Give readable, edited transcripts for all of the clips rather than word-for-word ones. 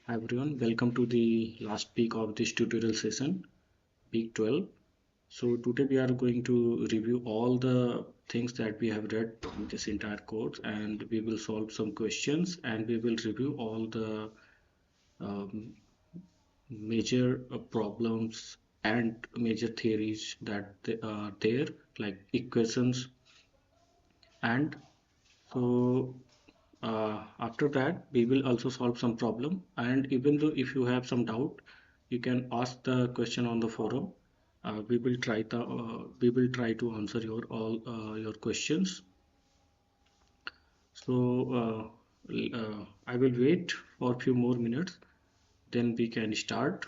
Hi everyone, welcome to the last week of this tutorial session, week 12. So today we are going to review all the things that we have read in this entire course, and we will solve some questions, and we will review all the um, major problems and major theories that are there, like equations. And so after that we will also solve some problem, and even though if you have some doubt, you can ask the question on the forum. We will try to answer your all your questions. So I will wait for a few more minutes, then we can start.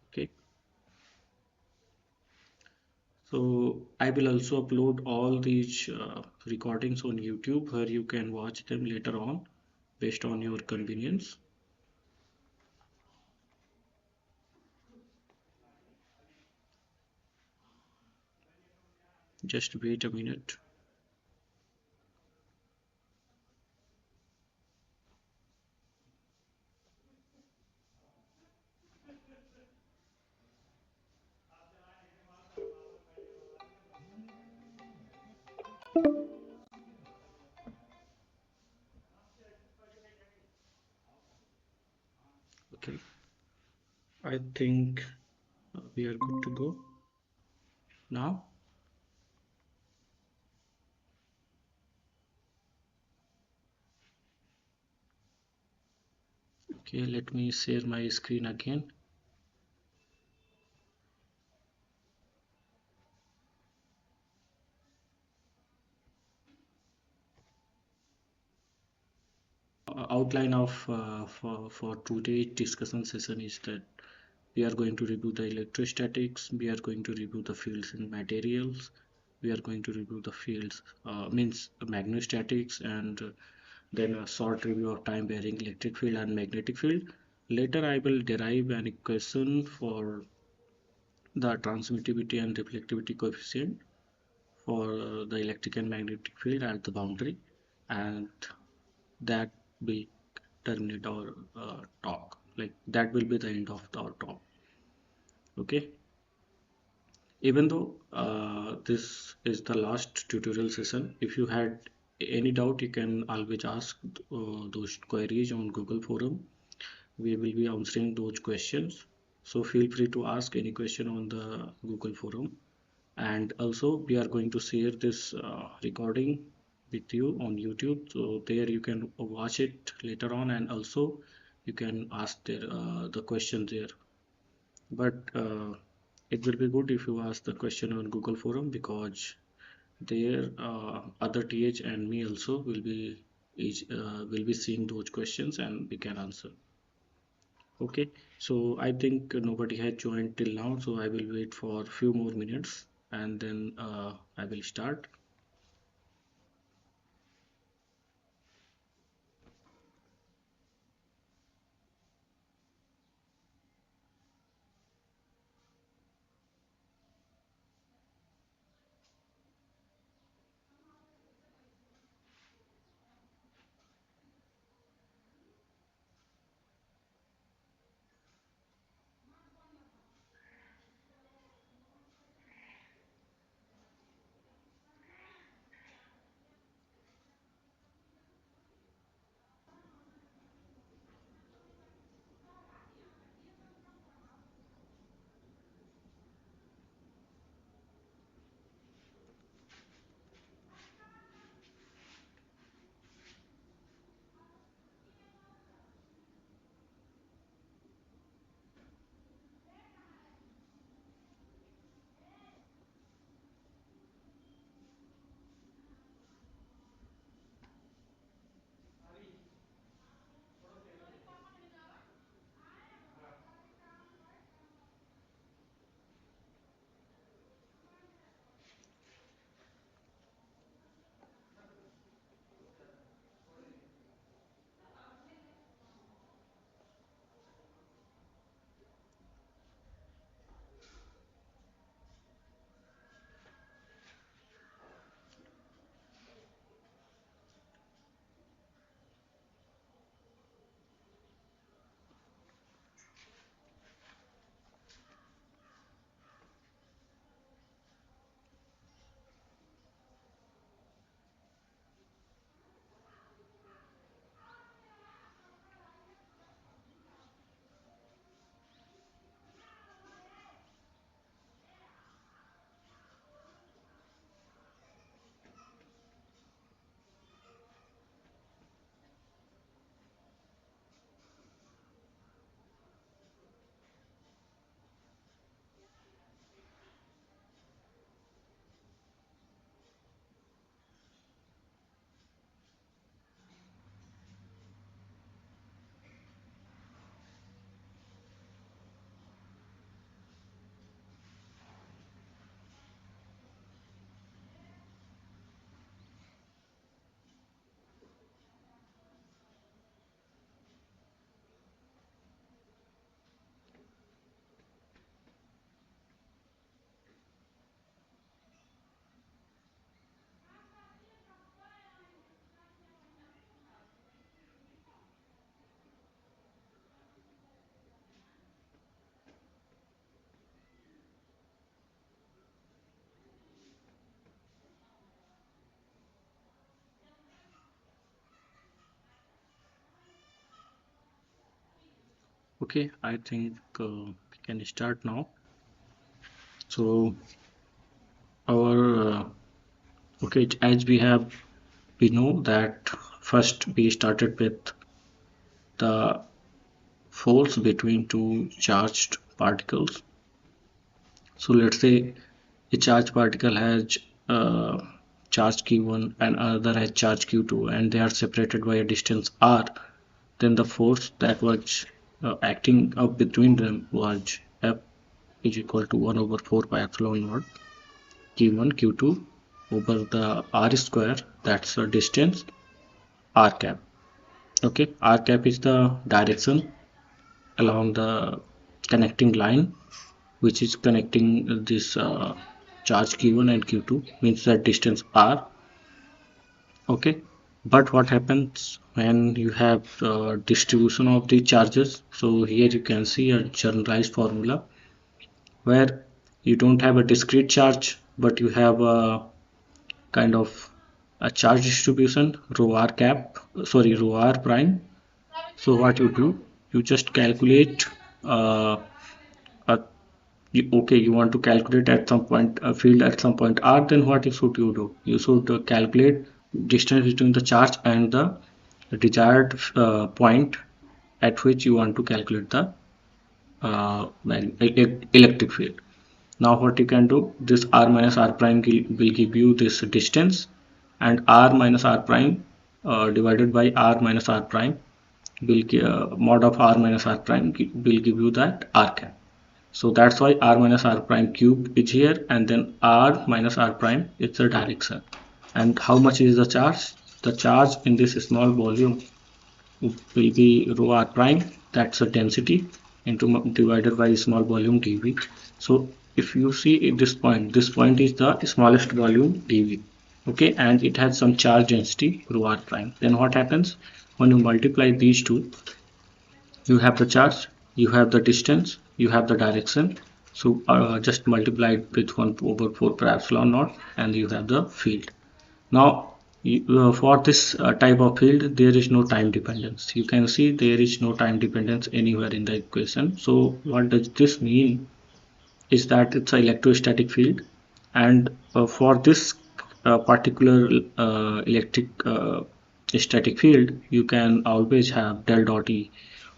Okay, so I will also upload all these recordings on YouTube, where you can watch them later on based on your convenience. Just wait a minute. Okay, I think we are good to go now. Okay, let me share my screen again. Outline of for today's discussion session is that we are going to review the electrostatics, we are going to review the fields in materials, we are going to review the fields means magnetostatics, and then a short review of time varying electric field and magnetic field. Later I will derive an equation for the transmittivity and reflectivity coefficient for the electric and magnetic field at the boundary, and that will terminate our talk. Like that will be the end of our talk. Okay. Even though this is the last tutorial session, if you had any doubt, you can always ask those queries on Google forum. We will be answering those questions. So feel free to ask any question on the Google forum. And also we are going to share this recording with you on YouTube, so there you can watch it later on, and also you can ask the question there. But it will be good if you ask the question on Google forum, because there other TH and me also will be seeing those questions and we can answer. Okay, so I think nobody has joined till now, so I will wait for a few more minutes, and then I will start. Okay, I think we can start now. So our okay, as we know that first we started with the force between two charged particles. So let's say a charged particle has uh, charge q1 and another has charge q2, and they are separated by a distance r. Then the force that was acting up between them was F is equal to 1 over 4 pi epsilon naught q1 q2 over the r square, that's the distance r cap. Okay, r cap is the direction along the connecting line which is connecting this charge q1 and q2, means that distance r. Okay, but what happens when you have distribution of the charges? So here you can see a generalized formula where you don't have a discrete charge, but you have a kind of a charge distribution rho r cap, sorry, rho r prime. So what you do, you just calculate a okay, you want to calculate at some point a field at some point r, then what should you do? You should calculate distance between the charge and the desired point at which you want to calculate the electric field. Now what you can do, this r minus r prime will give you this distance, and r minus r prime divided by r minus r prime will mod of r minus r prime will give you that r cap. So that's why r minus r prime cube is here, and then r minus r prime is the direction. And how much is the charge? The charge in this small volume will be rho r prime, that's the density, into divided by small volume dv. So if you see at this point is the smallest volume dv. Okay, and it has some charge density rho r prime. Then what happens when you multiply these two? You have the charge, you have the distance, you have the direction. So just multiply it with 1 over 4 pi epsilon naught, and you have the field. Now for this type of field, there is no time dependence. You can see there is no time dependence anywhere in the equation. So what does this mean is that it's an electrostatic field, and for this particular electric static field, you can always have del dot E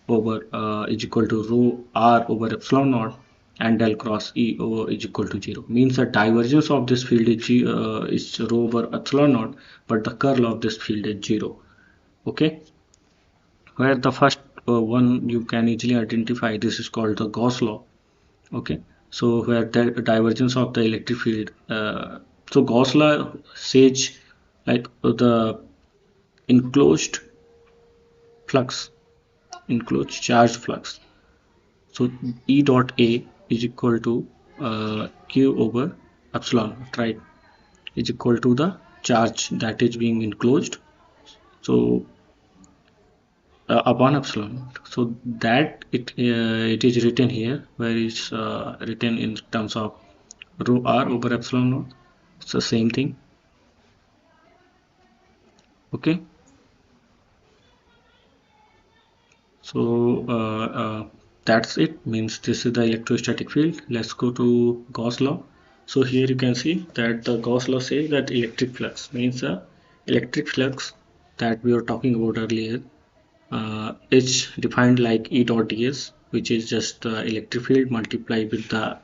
over is equal to rho r over epsilon naught, and del cross E over is equal to 0. Means the divergence of this field is rho over epsilon naught, but the curl of this field is 0. Okay, where the first one you can easily identify, this is called the Gauss law. Okay, so where the divergence of the electric field, so Gauss law says like the enclosed flux, enclosed charge flux. So E dot A is equal to Q over epsilon, right? Is equal to the charge that is being enclosed. So upon epsilon. So that it is written here, where is written in terms of rho r over epsilon naught. It's the same thing. Okay. So that's it. Means this is the electrostatic field. Let's go to Gauss law. So here you can see that the Gauss law says that electric flux means the electric flux that we were talking about earlier is defined like E dot ds, which is just the electric field multiplied with the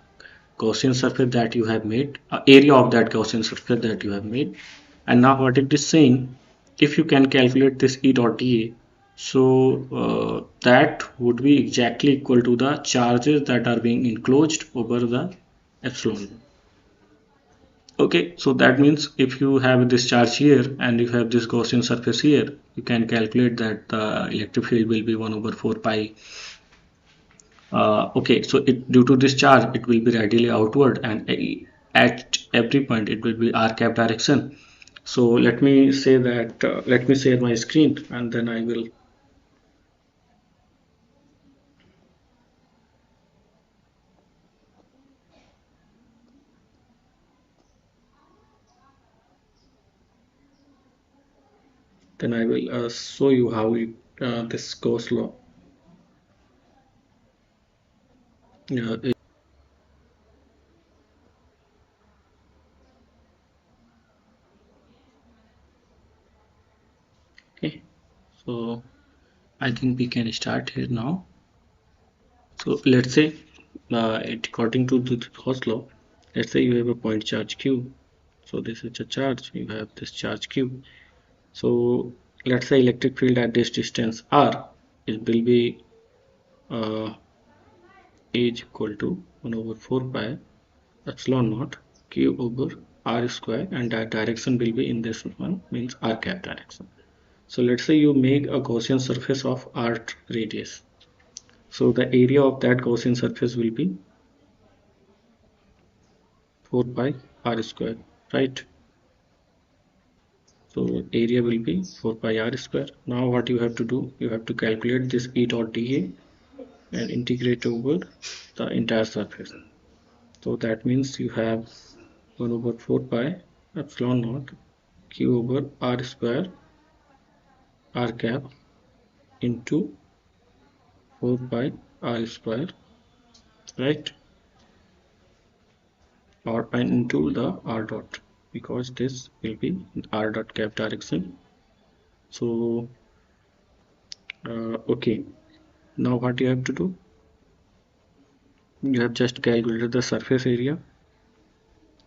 Gaussian surface that you have made, area of that Gaussian surface that you have made. And now what it is saying, if you can calculate this E dot dA, so that would be exactly equal to the charges that are being enclosed over the epsilon. Okay, so that means if you have this charge here and you have this Gaussian surface here, you can calculate that the electric field will be 1 over 4 pi. Okay, so due to this charge, it will be radially outward, and at every point it will be r cap direction. So let me say that, let me share my screen, and then I will show you how this goes law. Yeah, okay. So I think we can start here now. So let's say, according to the Gauss law, let's say you have a point charge q. So this is a charge. You have this charge q. So let's say electric field at this distance r, it will be uh, A is equal to 1 over 4 pi epsilon naught q over r square, and that direction will be in this one, means r cap direction. So let's say you make a Gaussian surface of r radius. So the area of that Gaussian surface will be 4 pi r square, right? So area will be 4 pi r square. Now what you have to do, you have to calculate this E dot dA and integrate over the entire surface. So that means you have 1 over 4 pi epsilon naught q over r square r cap into 4 pi r square, right? Or and into the r dot, because this will be r dot cap direction. So okay, now what you have to do, you have just calculated the surface area.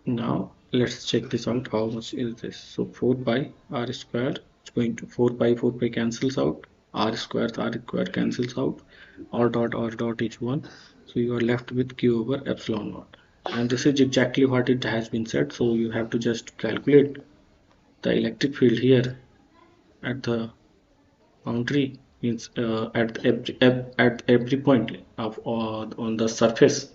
Now let's check this out, how much is this. So 4 pi r square is going to 4 pi cancels out, r square cancels out, r dot is 1. So you are left with q over epsilon naught, and this is exactly what it has been said. So you have to just calculate the electric field here at the boundary, means at every point of on the surface.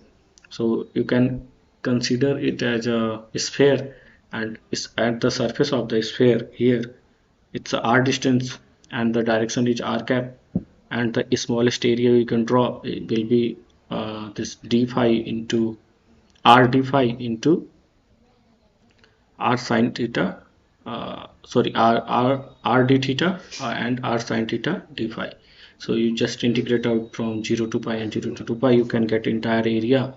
So you can consider it as a sphere, and is at the surface of the sphere here, it's a r distance and the direction is r cap, and the smallest area you can draw will be this d phi into r d phi into r sine theta, sorry, r d theta, and r sine theta d phi. So you just integrate out from 0 to pi and 0 to 2 pi, you can get entire area,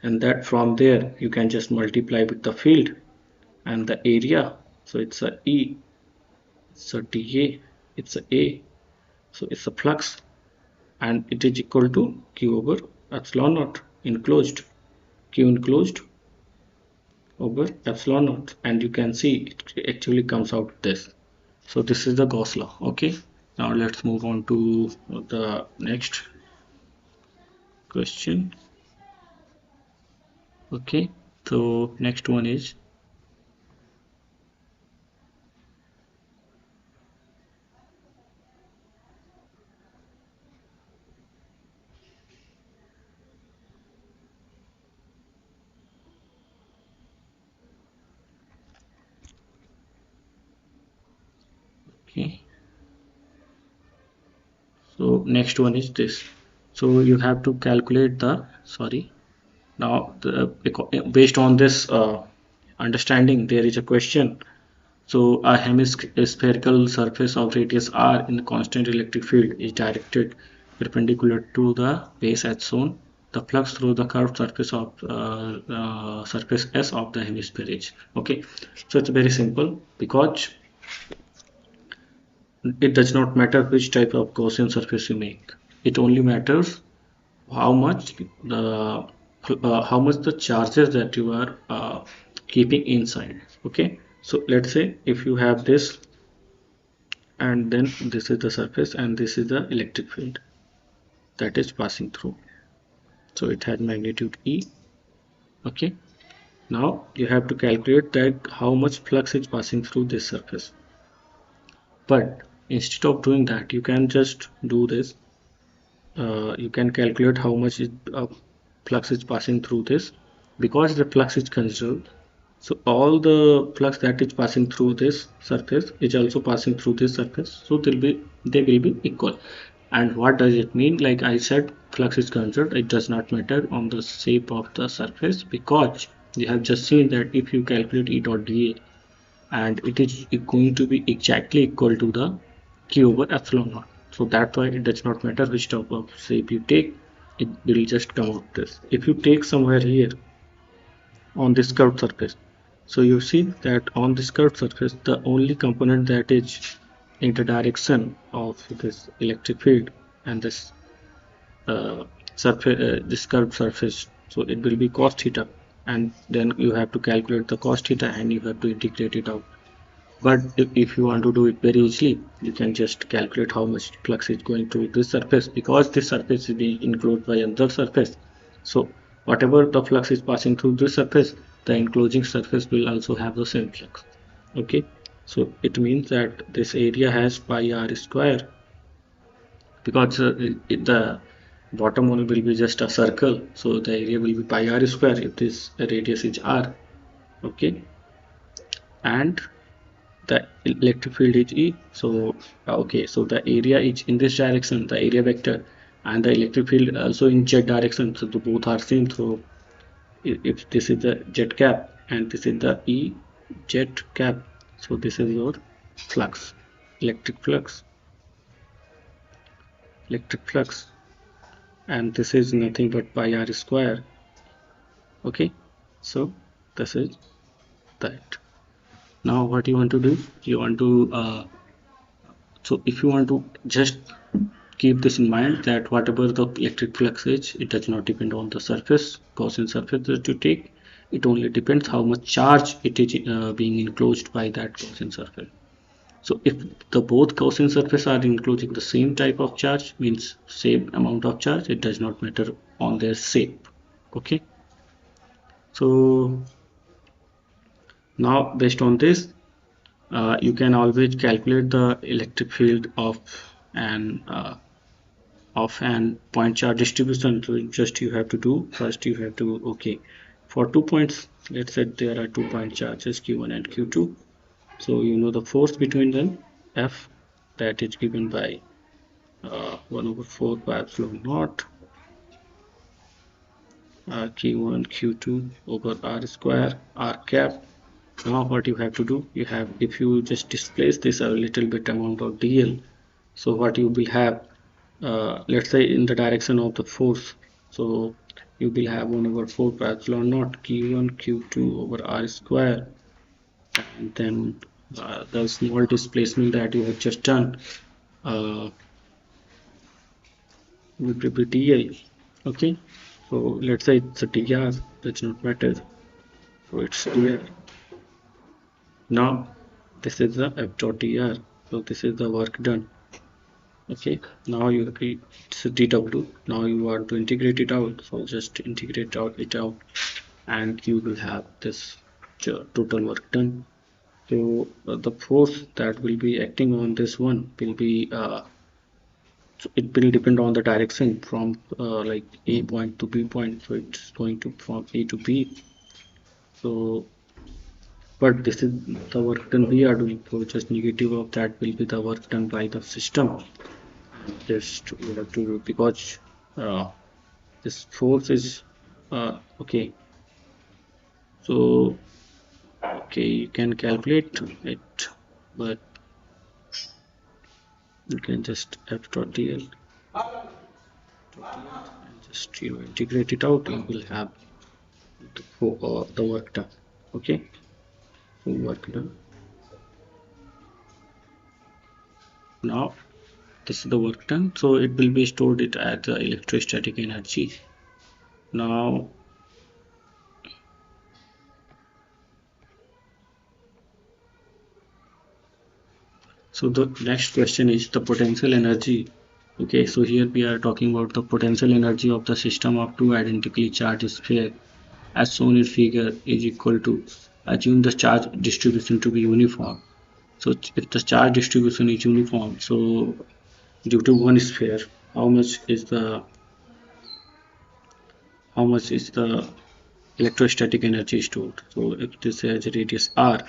and that from there you can just multiply with the field and the area. So it's a E, it's a dA, it's a so it's a flux, and it is equal to q over epsilon naught enclosed, q enclosed over epsilon naught, and you can see it actually comes out this. So this is the Gauss law. Okay, now let's move on to the next question. Okay, so next one is, okay, so next one is this. So you have to calculate the, sorry, now based on this understanding, there is a question. So a hemispherical surface of radius r in the constant electric field is directed perpendicular to the base as shown. The flux through the curved surface of surface S of the hemisphere is. Okay, so it's very simple, because it does not matter which type of Gaussian surface you make. It only matters how much the charges that you are keeping inside. Okay, so let's say if you have this, and then this is the surface and this is the electric field that is passing through, so it has magnitude E. Okay, now you have to calculate that how much flux is passing through this surface, but instead of doing that, you can just do this. You can calculate how much flux is passing through this, because the flux is conserved. So all the flux that is passing through this surface is also passing through this surface, so they will be equal. And what does it mean? Like I said, flux is conserved, it does not matter on the shape of the surface, because you have just seen that if you calculate E dot dA, and it is going to be exactly equal to the q over epsilon naught. So that's why it does not matter which type of shape you take. it will just come out this. If you take somewhere here on this curved surface, so you see that on this curved surface the only component that is in the direction of this electric field and this surface, this curved surface, so it will be cos theta, and then you have to calculate the cos theta and you have to integrate it out. But if you want to do it very easily, you can just calculate how much flux is going through this surface, because this surface is being enclosed by another surface. So whatever the flux is passing through this surface, the enclosing surface will also have the same flux. Okay, so it means that this area has pi r square, because the bottom one will be just a circle, so the area will be pi r square if this radius is r. Okay, and the electric field is E. So okay, so the area is in this direction, the area vector, and the electric field also in z direction, so the both are same. So if this is the z cap and this is the E z cap, so this is your flux, electric flux, electric flux, and this is nothing but pi r square. Okay, so this is that. Now what you want to do, you want to so if you want to just keep this in mind, that whatever the electric flux is, it does not depend on the surface, Gaussian surface that you take. It only depends how much charge it is being enclosed by that Gaussian surface. So if the both Gaussian surface are enclosing the same type of charge, means same amount of charge, it does not matter on their shape. Okay, so now based on this, you can always calculate the electric field an of an point charge distribution. So just you have to do, first you have to, okay, for 2 points, let's say there are 2 point charges q1 and q2. So you know the force between them, F, that is given by 1 over 4 pi epsilon naught q1 q2 over r square r cap. Now what you have to do, you have, if you just displace this a little bit amount of dl, so what you will have, let's say in the direction of the force, so you will have 1 over 4 pi epsilon naught q1 q2 over r square, and then the small displacement that you have just done will be dl. Okay, so let's say it's a dr, does not matter, so it's dr. Now this is the f dot dr, so this is the work done. Okay, now you it's dw. Now you want to integrate it out, so just integrate it out, and you will have this total work done. So the force that will be acting on this one will be so it will depend on the direction from like A point to B point, so it's going to from A to B. So but this is the work done we are doing, so just negative of that will be the work done by the system. Just we have to do, because this force is okay, so okay, you can calculate it, but you can just f dot dl and just you integrate it out, you will have the work done. Okay, so work done. Now this is the work done, so it will be stored it at the electrostatic energy. Now so the next question is the potential energy. Okay, so here we are talking about the potential energy of the system of two identically charged spheres as shown in figure is equal to, assume the charge distribution to be uniform. So if the charge distribution is uniform, so due to one sphere, how much is the electrostatic energy stored? So if this has a radius r,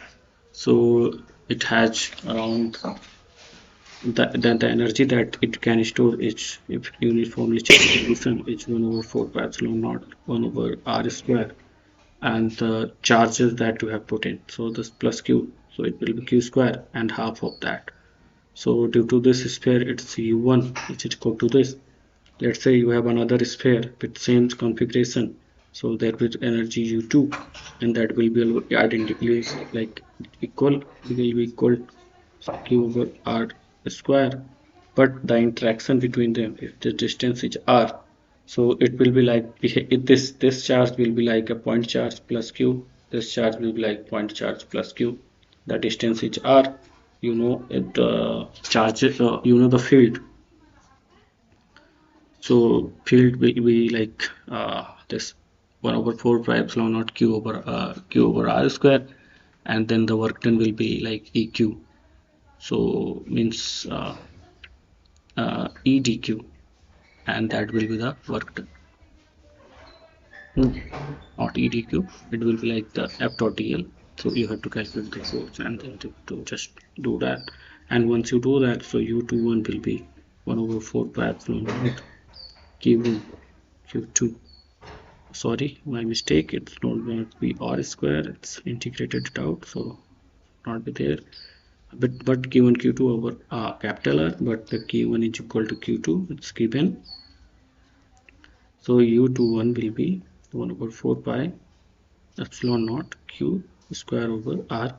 so it has around the energy that it can store is, if uniformly distribution, is 1 over 4 pi epsilon naught 1 over r square, and the charges that you have put in, so this plus q, so it will be q square and half of that. So due to this sphere, it's u1 which is equal to this, Let's say you have another sphere with same configuration, so that with energy u2, and that will be identically like equal, will be equal q over r square. But the interaction between them, if the distance is r, so it will be like this charge will be like a point charge plus q, this charge will be like point charge plus q. The distance is r, you know it charge, you know the field. So field will be like this 1 over 4 pi epsilon naught q over r square, and then the work done will be like eq. So means e dq, and that will be the work done. Not e dq, it will be like the f dot dl. So you have to calculate the force and then to just do that. And once you do that, so u21 will be 1 over 4 pi epsilon naught q1 q2. Sorry, my mistake, it's not going to be r square, it's integrated it out, so not be there. But q1 q2 over capital R, but the q1 is equal to q2, it's given. So u21 will be 1 over 4 pi epsilon naught q square over r.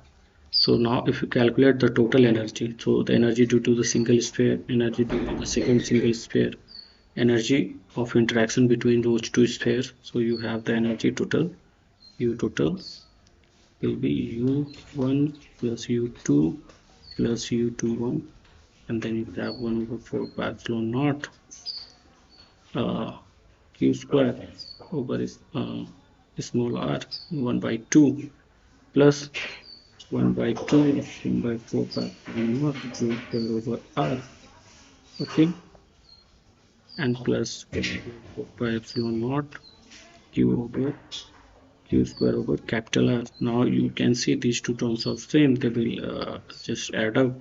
So now if you calculate the total energy, so the energy due to the single sphere, energy due to the second single sphere, energy of interaction between those two spheres, so you have the energy total, u total will be u1 plus u2 plus u21, and then you have 1 over 4 pi epsilon naught q square over small r 1 by 2 plus 1 by 2 1 by 4 pi epsilon naught q square over r. Okay, and plus 4 pi epsilon naught q over q square over capital R. Now you can see these two terms are same, they will just add up,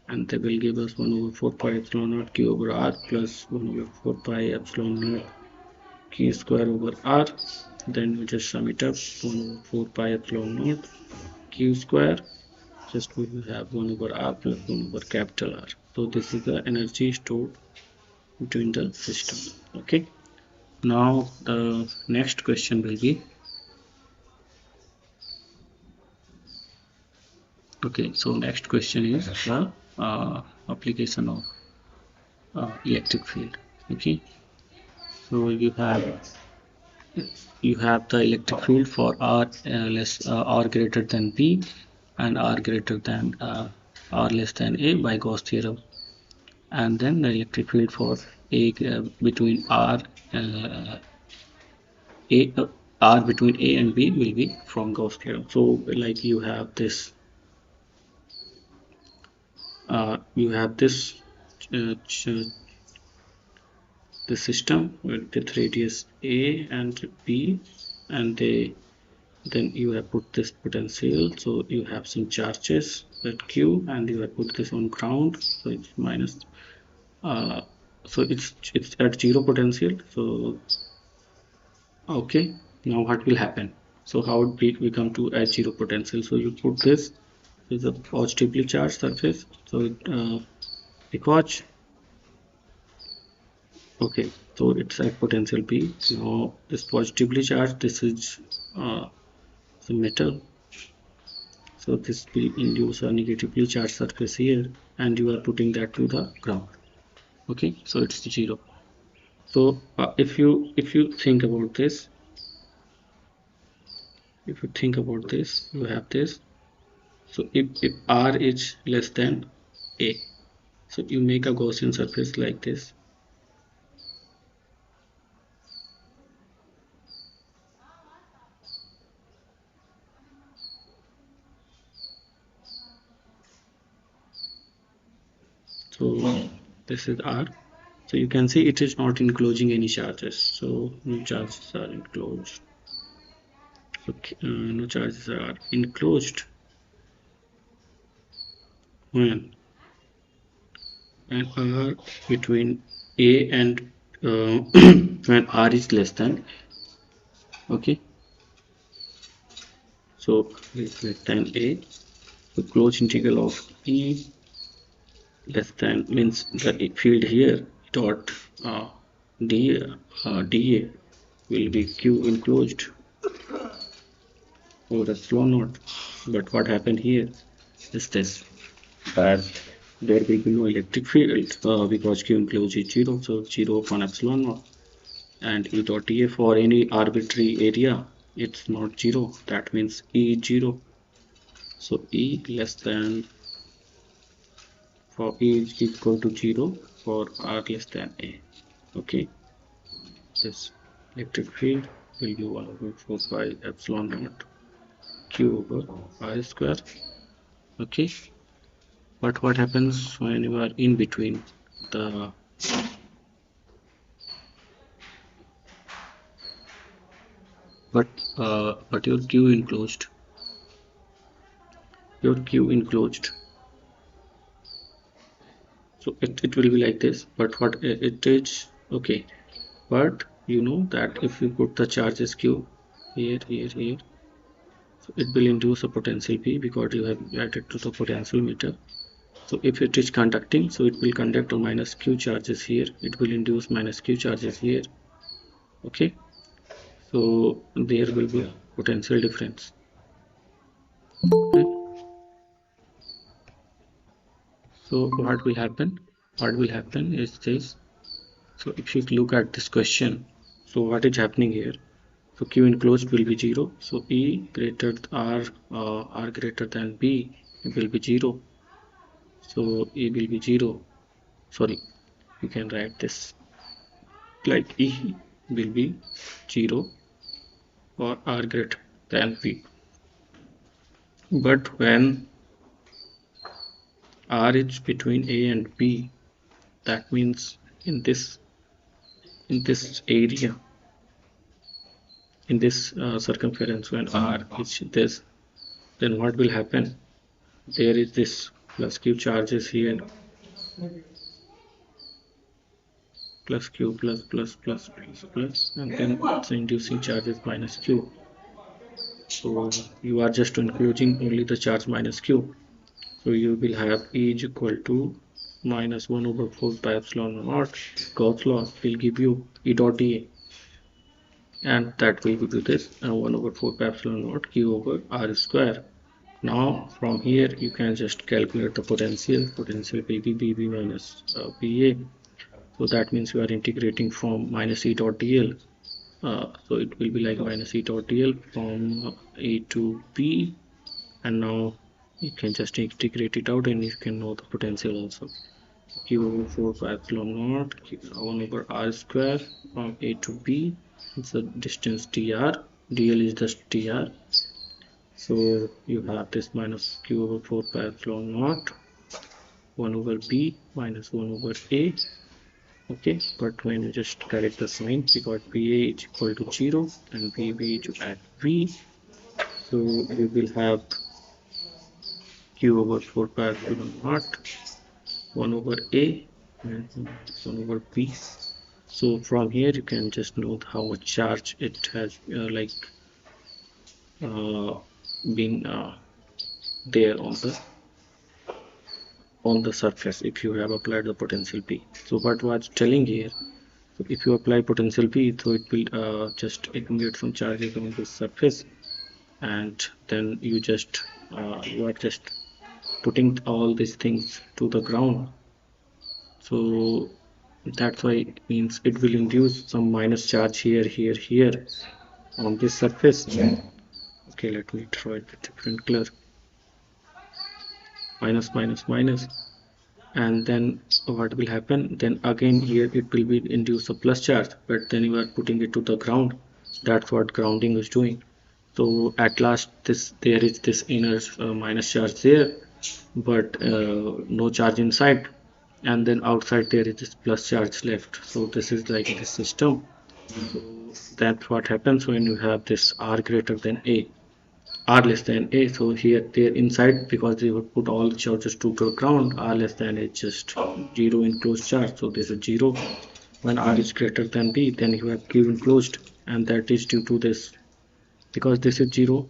and they will give us 1 over 4 pi epsilon naught q over r plus 1 over 4 pi epsilon naught q square over r. Then we just sum it up, 1 over 4 pi epsilon naught q square, just we will have 1 over r plus 1 over capital R. So this is the energy stored between the system. Okay, now the next question will be, okay, so next question is the application of electric field. Okay, so you have the electric field for r r greater than b and r greater than r less than a by Gauss theorem, and then the electric field for a between a r between a and b will be from Gauss theorem. So like you have this uh, the system with radius a and b, and then you have put this potential, so you have some charges at q, and you have put this on ground, so it's minus uh, so it's at zero potential. So okay, now what will happen? So how we come to at zero potential? So you put this is a positively charged surface, so because okay, so it's at potential p. Now this positively charged, this is the metal, so this will induce a negatively charged surface here, and you are putting that to the ground. Okay, so it's zero. So if you think about this, you have this. So if r is less than a, so you make a Gaussian surface like this. So this is r. So you can see it is not enclosing any charges. So no charges are enclosed. Okay, no charges are enclosed when and r between a and when r is less than, okay, so it's less than a, the closed integral of e less than means the field here dot dA will be Q enclosed over epsilon naught. But what happened here is this, that there will be no electric field because Q enclosed is 0, so 0 upon epsilon naught. And E dot dA for any arbitrary area, it's not 0. That means E is 0. So E less than, for E is equal to 0 for R less than A. Okay, this electric field will be 1 over 4 pi epsilon naught Q over R square. Okay, but what happens when you are in between the but your Q enclosed, so it will be like this. But what it is, okay, but you know that if you put the charges Q here, so it will induce a potential P because you have added to the potential meter. So if it is conducting, so it will conduct a minus Q charges here, it will induce minus Q charges here. Okay, so there will be potential difference. Okay. So what will happen? What will happen is this. So if you look at this question, so what is happening here? So Q enclosed will be 0. So E greater R greater than B will be 0. So E will be 0. Sorry, you can write this like E will be 0 or R greater than B. But when R is between A and B, that means in this area, in this circumference, when R is this, then what will happen? There is this plus Q charges here, plus Q plus, and then it's inducing charges minus Q. So you are just including only the charge minus Q. So you will have E is equal to minus 1 over 4 pi epsilon naught. Gauss law will give you E dot dA, and that will give you this 1 over 4 pi epsilon naught Q over R square. Now from here you can just calculate the potential. Potential will be BB minus BA. So that means you are integrating from minus E dot dl. So it will be like minus E dot dl from A to B, and now you can just integrate it out and you can know the potential also. Q over 4 pi epsilon naught 1 over R square from A to B. It's the distance dr. dl is just dr. So you have this minus Q over 4 pi epsilon naught 1 over B minus 1 over A. Okay, but when you just correct the sign, because BA is equal to 0 and BB is at V, so we will have Q over 4 pi epsilon naught 1 over A and 1 over B. So from here you can just note how much charge it has been there on the surface if you have applied the potential P. So what was telling here, so if you apply potential P, so it will just accumulate some charges on the surface, and then you are just putting all these things to the ground. So that's why it means it will induce some minus charge here on this surface. Okay, let me draw it with different color. Minus, and then what will happen? Then again here it will be induce a plus charge, but then you are putting it to the ground. That's what grounding is doing. So at last there is this inner minus charge there, but no charge inside, and then outside there is this plus charge left. So this is like this system. So that's what happens when you have this R greater than A, R less than A. So here there inside, because they would put all the charges to the ground, R less than A is just 0 enclosed charge. So this is 0. When R is greater than B, then you have Q enclosed, and that is due to this, because this is 0,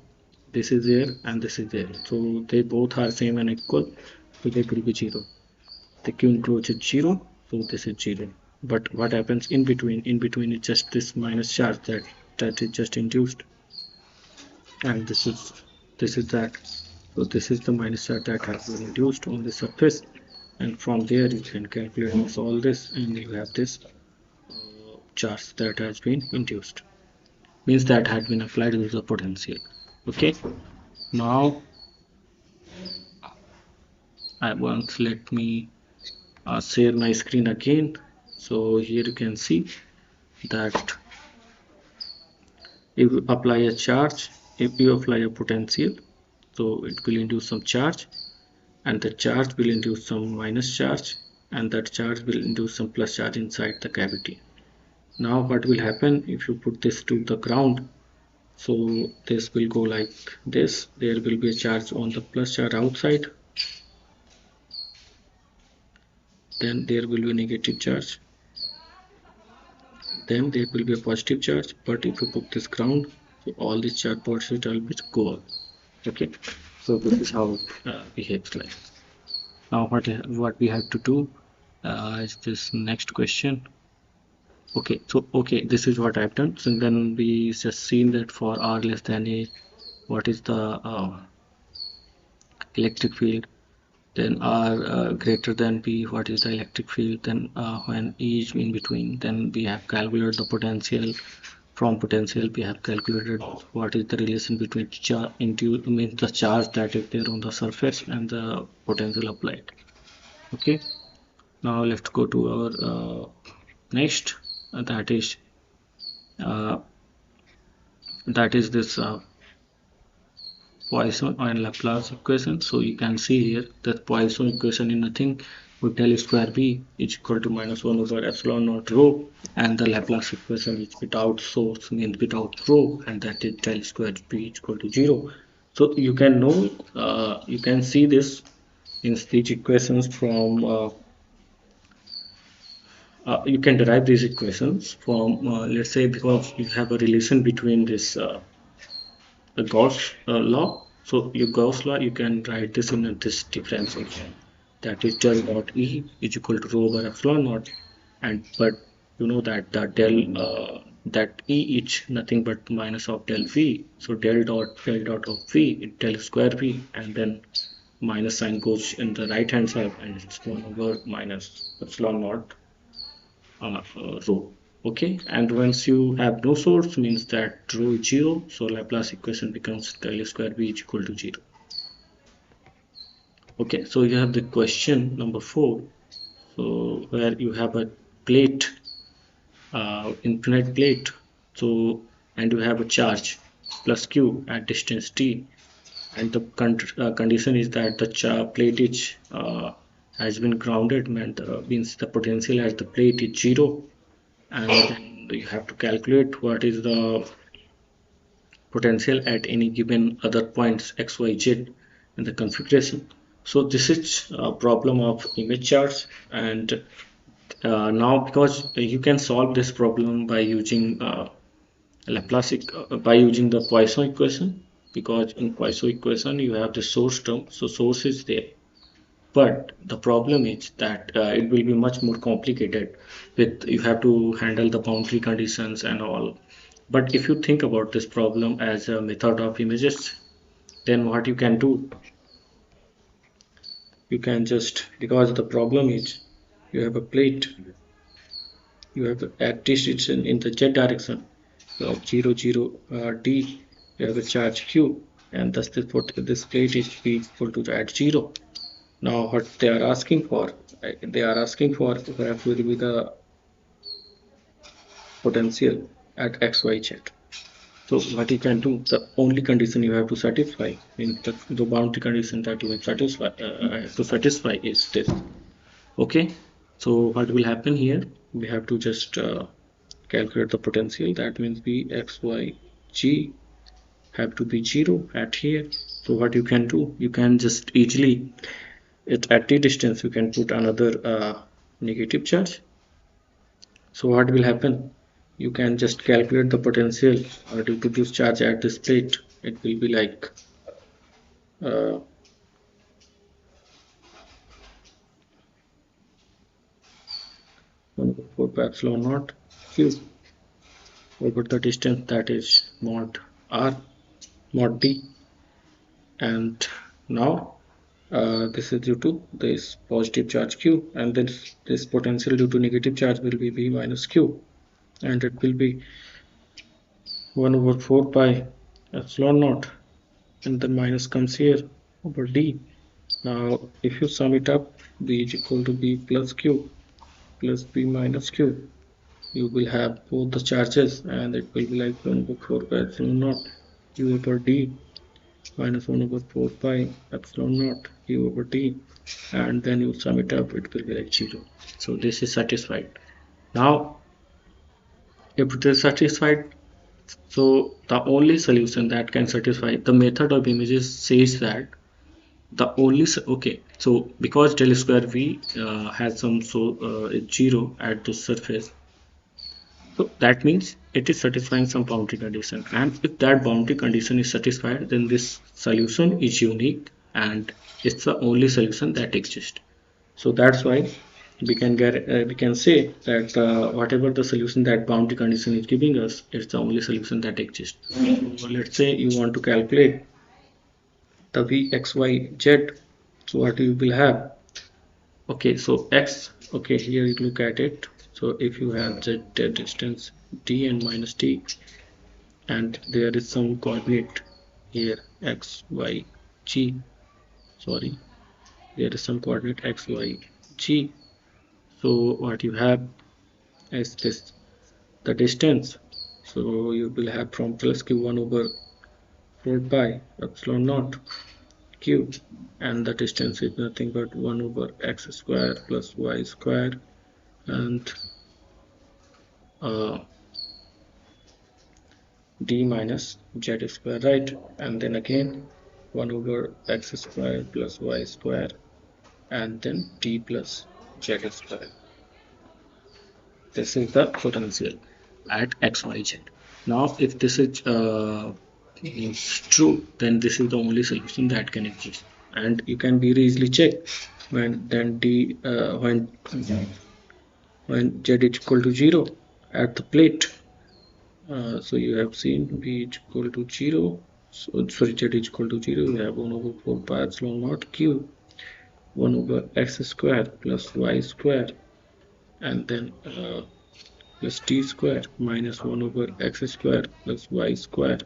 this is there, and this is there. So they both are same and equal, so they will be 0. The Q enclosed is 0, so this is 0. But what happens in between? In between is just this minus charge that is just induced, and this is that. So this is the minus charge that has been induced on the surface, and from there you can calculate all this, and you have this charge that has been induced. Means that had been applied with the potential. Okay. Now I want let me share my screen again. So here you can see that if you apply a charge, if you apply a potential, so it will induce some charge, and the charge will induce some minus charge, and that charge will induce some plus charge inside the cavity. Now what will happen if you put this to the ground? So this will go like this. There will be a charge on the plus charge outside, then there will be a negative charge, then there will be a positive charge. But if you put this ground, so all these charge potential will go up. Okay, so this is how it behaves like. Now what we have to do is this next question. Okay, so okay, this is what I've done. So then we just seen that for r less than a, what is the electric field, then r greater than b, what is the electric field, then when e is in between, then we have calculated the potential. From potential we have calculated what is the relation between charge into means the charge that is there on the surface and the potential applied. Okay, now let's go to our next, uh, that is this Poisson and Laplace equation. So you can see here that Poisson equation is nothing but del square B is equal to minus 1 over epsilon naught rho, and the Laplace equation is without source, means without rho, and that is del square B is equal to 0. So you can know, you can see this in these equations from you can derive these equations from let's say, because you have a relation between this the Gauss law. So your Gauss law, you can write this in this differentiation, that is del dot E is equal to rho over epsilon naught, and but you know that the that E is nothing but minus of del V. So del dot of V is del square V, and then minus sign goes in the right hand side, and it's 1 over minus epsilon naught rho. Okay, and once you have no source, means that rho is 0, so Laplace equation becomes del square B is equal to 0. Okay, so you have the question number 4, so where you have a plate, infinite plate, so and you have a charge plus q at distance t, and the condition is that the plate is has been grounded, means the potential at the plate is 0, and then you have to calculate what is the potential at any given other points x, y, z in the configuration. So this is a problem of image charts, and now because you can solve this problem by using by using the Poisson equation, because in Poisson equation you have the source term, so source is there. But the problem is that it will be much more complicated, with you have to handle the boundary conditions and all. But if you think about this problem as a method of images, then what you can do, you can just, because the problem is you have a plate, you have at this it's in the z direction, you have 0 0 d, you have a charge q, and thus this plate is equal to at 0. Now what they are asking for, they are asking for what will be the potential at xyz. So what you can do, the only condition you have to satisfy, in the boundary condition that you have to satisfy is this. Okay, so what will happen here, we have to just calculate the potential. That means b x y g have to be 0 at here. So what you can do, you can just easily, at t distance you can put another negative charge. So what will happen? You can just calculate the potential due to this charge at this plate. It will be like uh, 4 pi epsilon naught q over the distance, that is mod r mod d. And now this is due to this positive charge q, and this potential due to negative charge will be v minus q, and it will be 1 over 4 pi epsilon naught, and then minus comes here over d. Now if you sum it up, b is equal to b plus q plus b minus q. You will have both the charges, and it will be like 1 over 4 pi epsilon naught q over d minus 1 over 4 pi epsilon naught q over d, and then you sum it up, it will be like 0. So this is satisfied. Now if it is satisfied, so the only solution that can satisfy the method of images says that the only okay, so because del square v has some, so it's 0 at the surface, so that means it is satisfying some boundary condition, and if that boundary condition is satisfied, then this solution is unique and it's the only solution that exists. So that's why we can say that whatever the solution that boundary condition is giving us, it's the only solution that exists. So let's say you want to calculate the v x y z. So what you will have? Okay, so x. Okay, here you look at it. So if you have z distance d and minus d, and there is some coordinate here x y g. Sorry, there is some coordinate x y g. So what you have is this, the distance. So you will have from plus q1 over 4 pi epsilon naught q, and the distance is nothing but 1 over x square plus y square, and d minus z square, right? And then again 1 over x square plus y square, and then d plus z square. This is the potential at xyz. Now if this is true, then this is the only solution that can exist, and you can very easily check when then d when z is equal to 0 at the plate. So you have seen v is equal to 0, so sorry, z is equal to 0, you have 1 over 4 pi epsilon naught q 1 over x square plus y square, and then plus t square minus 1 over x square plus y square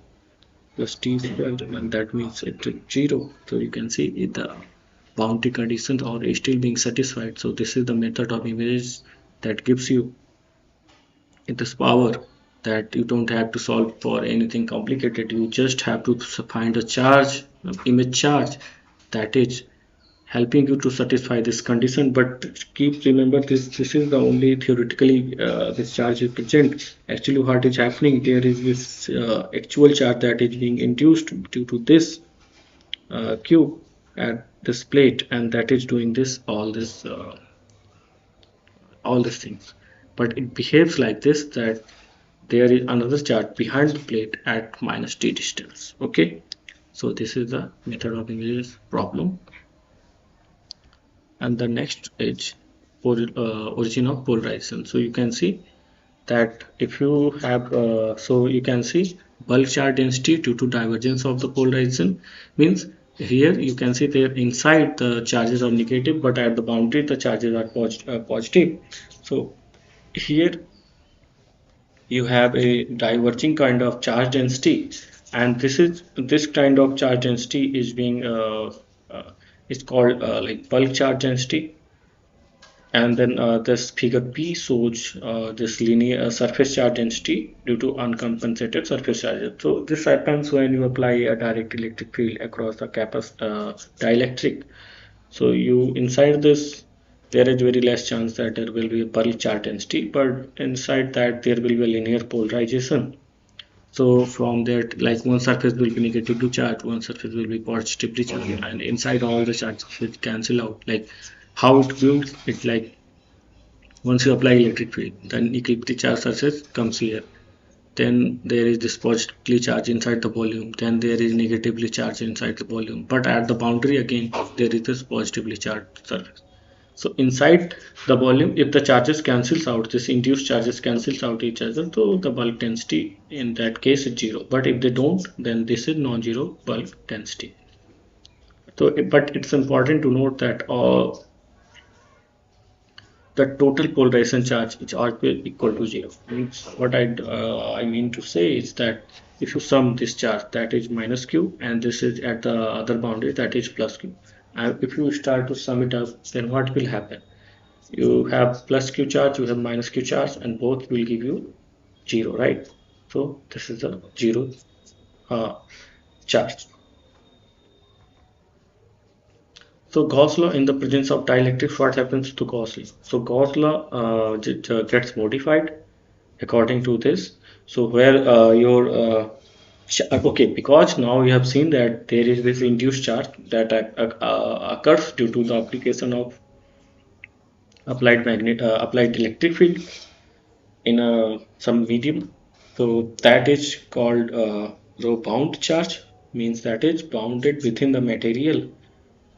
plus t square, and that means it is 0. So you can see the boundary conditions are still being satisfied. So this is the method of images that gives you this power, that you don't have to solve for anything complicated. You just have to find a charge, image charge, that is helping you to satisfy this condition. But keep remember, this is the only theoretically this charge is present. Actually what is happening, there is this actual charge that is being induced due to this q at this plate, and that is doing this all these things. But it behaves like this, that there is another charge behind the plate at minus d distance. Okay, so this is the method of images problem. And the next is origin of polarization. So you can see that if you have so you can see bulk charge density due to divergence of the polarization, means here you can see there inside the charges are negative, but at the boundary the charges are positive. So here you have a diverging kind of charge density, and this kind of charge density is being it's called like bulk charge density. And then this figure P shows this linear surface charge density due to uncompensated surface charges. So this happens when you apply a direct electric field across the dielectric. So you inside this, there is very less chance that there will be a bulk charge density, but inside that there will be a linear polarization. So from that, like one surface will be negatively charged, one surface will be positively charged, and inside all the charges will cancel out. Like how it works, it's like once you apply electric field, then equilibrium charge surface comes here. Then there is this positively charged inside the volume. Then there is negatively charged inside the volume. But at the boundary again, there is this positively charged surface. So inside the volume, if the charges cancels out, this induced charges cancels out each other, so the bulk density in that case is 0. But if they don't, then this is non-zero bulk density. So, but it's important to note that the total polarization charge is always equal to 0. Means what I mean to say is that if you sum this charge, that is minus q, and this is at the other boundary, that is plus q. And if you start to sum it up, then what will happen? You have plus q charge, you have minus q charge, and both will give you 0, right? So this is a 0 uh, charge. So Gauss law in the presence of dielectrics, what happens to Gauss law? So Gauss law gets modified according to this. So where okay, because now we have seen that there is this induced charge that occurs due to the application of applied electric field in some medium. So that is called rho bound charge, means that is bounded within the material,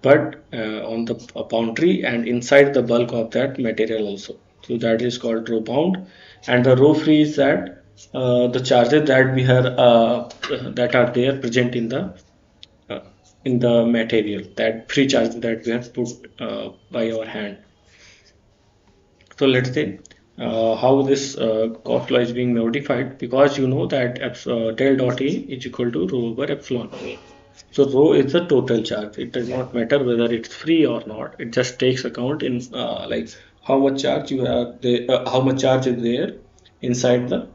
but on the boundary and inside the bulk of that material also. So that is called rho bound, and the rho free is that the charges that we have that are there present uh, in the material, that free charge that we have put by our hand. So let's say how this Gauss law is being modified, because you know that del dot A is equal to rho over epsilon. So rho is the total charge. It does not matter whether it's free or not. It just takes account in like how much charge you have, how much charge is there inside the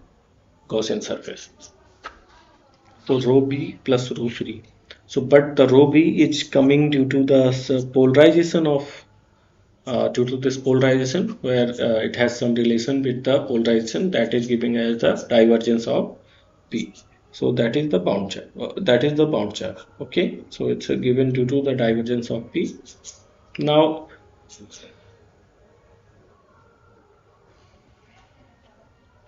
Gaussian surface. So rho b plus rho free. So but the rho b is coming due to the polarization of due to this polarization, where it has some relation with the polarization that is giving us the divergence of P. So that is the bound charge. That is the bound charge. Okay. So it's given due to the divergence of P. Now,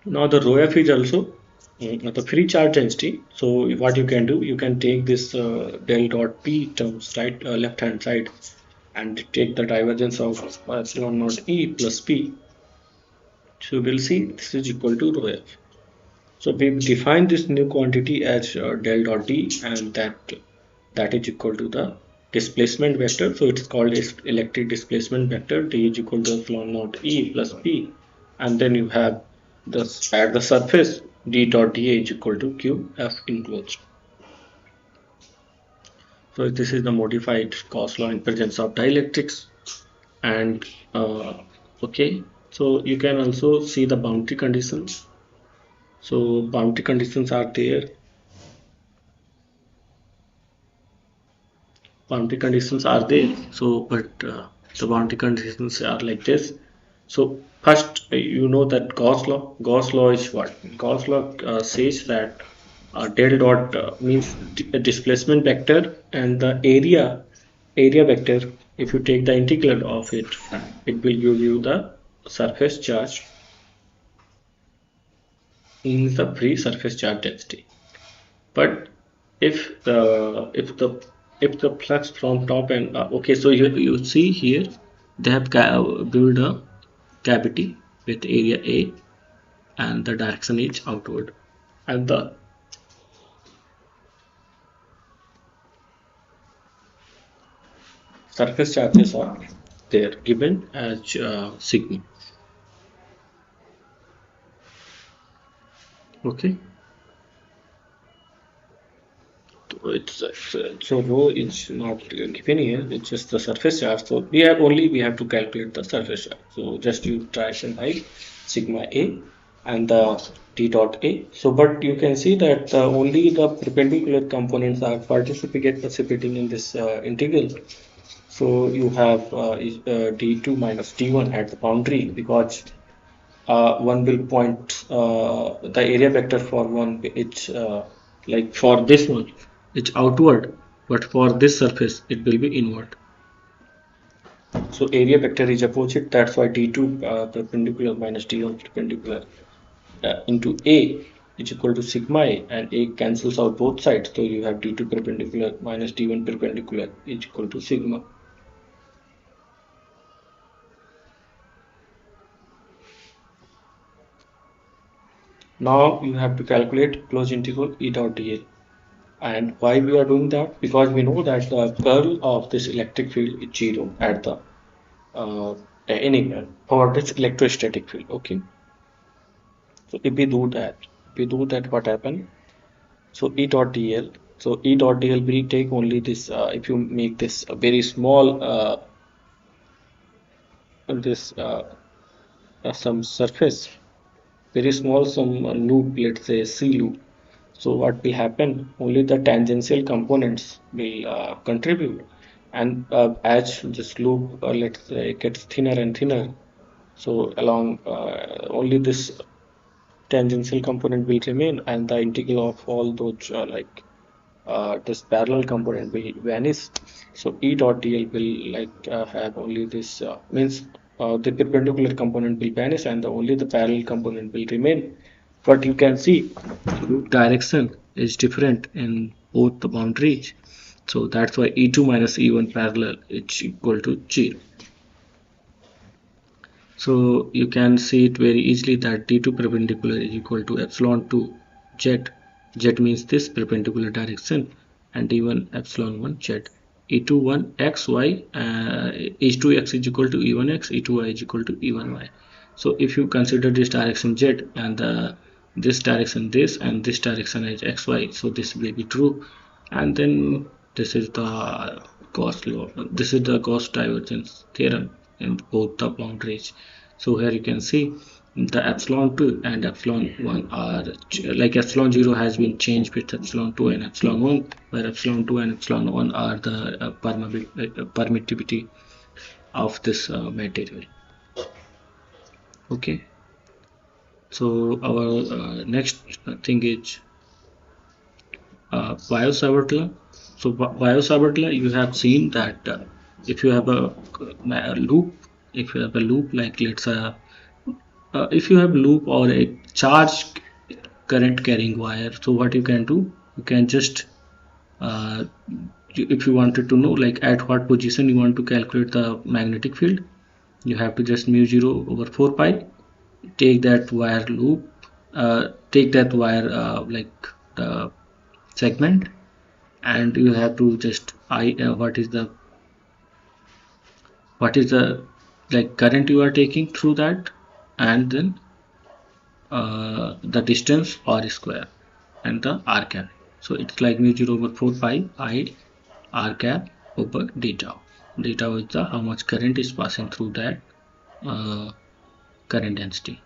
the rho f is also the free charge density. So what you can do, you can take this del dot P terms, right, left hand side, and take the divergence of epsilon naught E plus P. So we'll see this is equal to rho f. So we define this new quantity as del dot D, and that is equal to the displacement vector. So it's called electric displacement vector. D is equal to epsilon naught E plus P, and then you have this at the surface D dot dA is equal to Q F enclosed. So this is the modified Gauss law in presence of dielectrics, and okay. So you can also see the boundary conditions. So boundary conditions are there. Boundary conditions are there. So but the boundary conditions are like this. So first you know that Gauss law is what? Gauss law says that del dot means a displacement vector, and the area vector, if you take the integral of it, it will give you the surface charge in the free surface charge density. But if the flux from top and okay, so you see here they have built a cavity with area A, and the direction is outward, and the surface charges are there given as sigma. Okay. So rho is not given here, it's just the surface charge. So we have to calculate the surface charge. So just use traction height sigma A and the d dot A. So but you can see that only the perpendicular components are participating in this integral. So you have d2 minus d1 at the boundary, because one will point the area vector for one, it's like for this one it's outward, but for this surface it will be inward. So area vector is opposite, that's why d2 perpendicular minus d1 perpendicular into A is equal to sigma A, and A cancels out both sides, so you have d2 perpendicular minus d1 perpendicular is equal to sigma. Now you have to calculate closed integral E dot dl. And why we are doing that? Because we know that the curl of this electric field is zero at the uh, anywhere for this electrostatic field. Okay. So if we do that, what happen? So E dot dl. So E dot dl will take only this. If you make this a very small this some surface, very small some loop, let's say C loop. So what will happen? Only the tangential components will contribute, and as this loop, let's say, gets thinner and thinner, so along only this tangential component will remain, and the integral of all those this parallel component will vanish. So E dot dl will have only this means the perpendicular component will vanish and only the parallel component will remain. But you can see direction is different in both the boundaries. So that's why E2 minus E1 parallel is equal to 0. So you can see it very easily that D2 perpendicular is equal to epsilon 2 z. Z means this perpendicular direction, and E1 epsilon 1 z. E2 1 x y E2 x is equal to E1 x, E2 y is equal to E1 y. So if you consider this direction z and this direction this and this direction as x y, so this will be true. And then this is the Gauss law. This is the Gauss divergence theorem in both the boundaries. So here you can see the epsilon 2 and epsilon 1 are like epsilon 0 has been changed with epsilon 2 and epsilon 1, where epsilon 2 and epsilon 1 are the permittivity of this material. Okay, so our next thing is Biot-Savart law. So Biot-Savart law, you have seen that if you have a loop, if you have a loop like let's say if you have loop or a charge current carrying wire, so what you can do, you can just uh, if you wanted to know like at what position you want to calculate the magnetic field, you have to just mu 0 over 4 pi, take that wire loop, take that wire like the segment, and you have to just what is the like current you are taking through that, and then the distance r square and the r cap. So it's like mu 0 over 4 pi I r cap over d tau. D tau is the how much current is passing through that current density.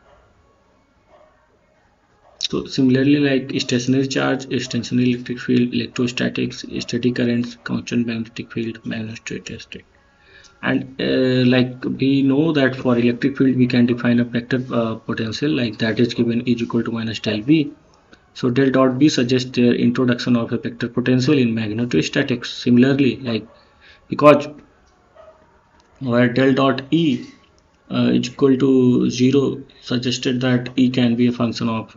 So similarly, like stationary charge, stationary electric field, electrostatics, steady currents, constant magnetic field, magnetostatic. And like we know that for electric field we can define a vector potential like that is given is equal to minus del V. So del dot B suggests the introduction of a vector potential in magnetostatics. Similarly, like because where del dot E is equal to 0 suggested that E can be a function of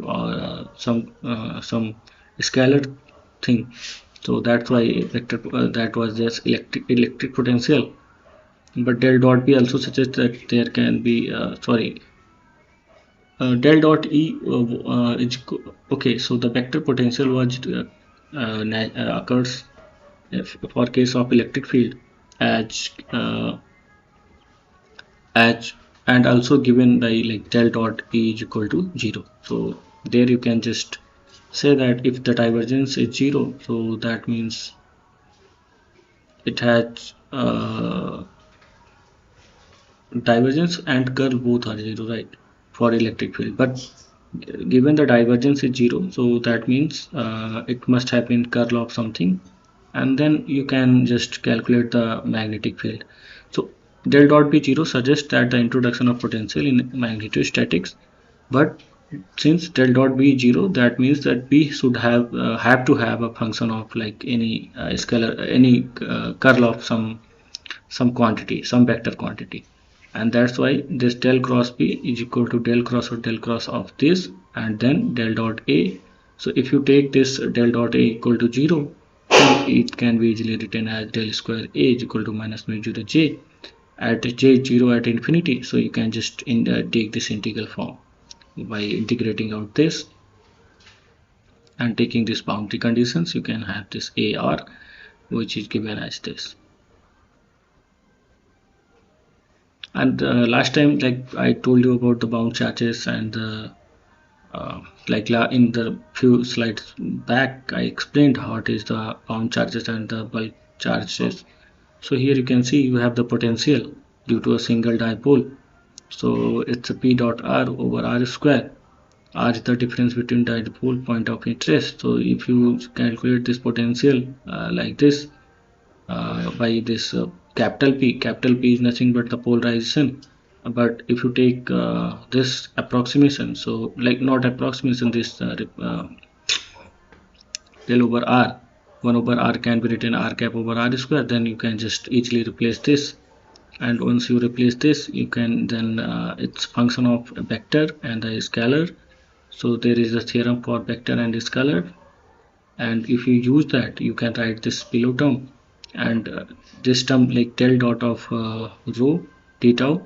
some scalar thing. So that's why vector that was just electric potential. But del dot B also suggests that there can be del dot E is okay. So the vector potential was occurs for case of electric field as as and also given by like del dot E is equal to 0. So there you can just say that if the divergence is 0, so that means it has divergence and curl both are 0, right, for electric field. But given the divergence is 0, so that means it must have been curl of something, and then you can just calculate the magnetic field. So del dot B 0 suggests that the introduction of potential in magnetostatics, but since del dot B is 0, that means that B should have to have a function of like any scalar, any curl of some quantity, some vector quantity, and that's why this del cross B is equal to del cross or del cross of this and then del dot A. So if you take this del dot A equal to 0, then it can be easily written as del square A is equal to minus mu 0 j at j 0 at infinity. So you can just take this integral form by integrating out this, and taking these boundary conditions, you can have this AR, which is given as this. And last time, like I told you about the bound charges, and in the few slides back, I explained how it is the bound charges and the bulk charges. So here you can see you have the potential due to a single dipole. So it's a P dot R over R square. R is the difference between dipole point of interest. So if you calculate this potential like this by this capital P is nothing but the polarization. But if you take this approximation, so like not approximation, this del over R, 1 over R can be written R cap over R square, then you can just easily replace this. And once you replace this, you can then it's function of a vector and a scalar. So there is a theorem for vector and scalar, and if you use that, you can write this below term, and this term like del dot of rho d tau.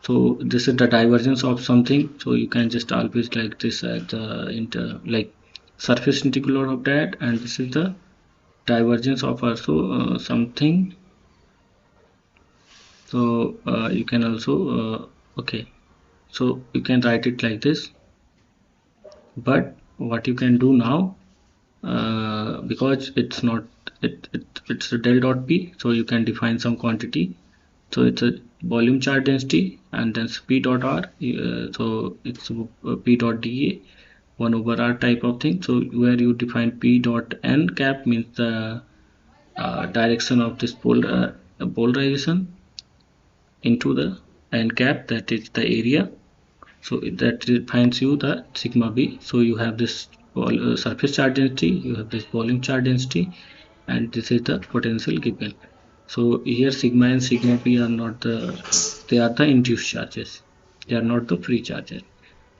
So this is the divergence of something, so you can just always like this at the like surface integral of that, and this is the divergence of also something. So you can also okay, so you can write it like this. But what you can do now, because it's not it's a del dot p, so you can define some quantity. So it's a volume charge density, and then p dot r, so it's p dot dA 1 over r type of thing. So where you define p dot n cap means the direction of this polarization into the n cap, that is the area. So that defines you the sigma b. So you have this surface charge density, you have this volume charge density, and this is the potential given. So here sigma and sigma p are not they are the induced charges, they are not the free charges.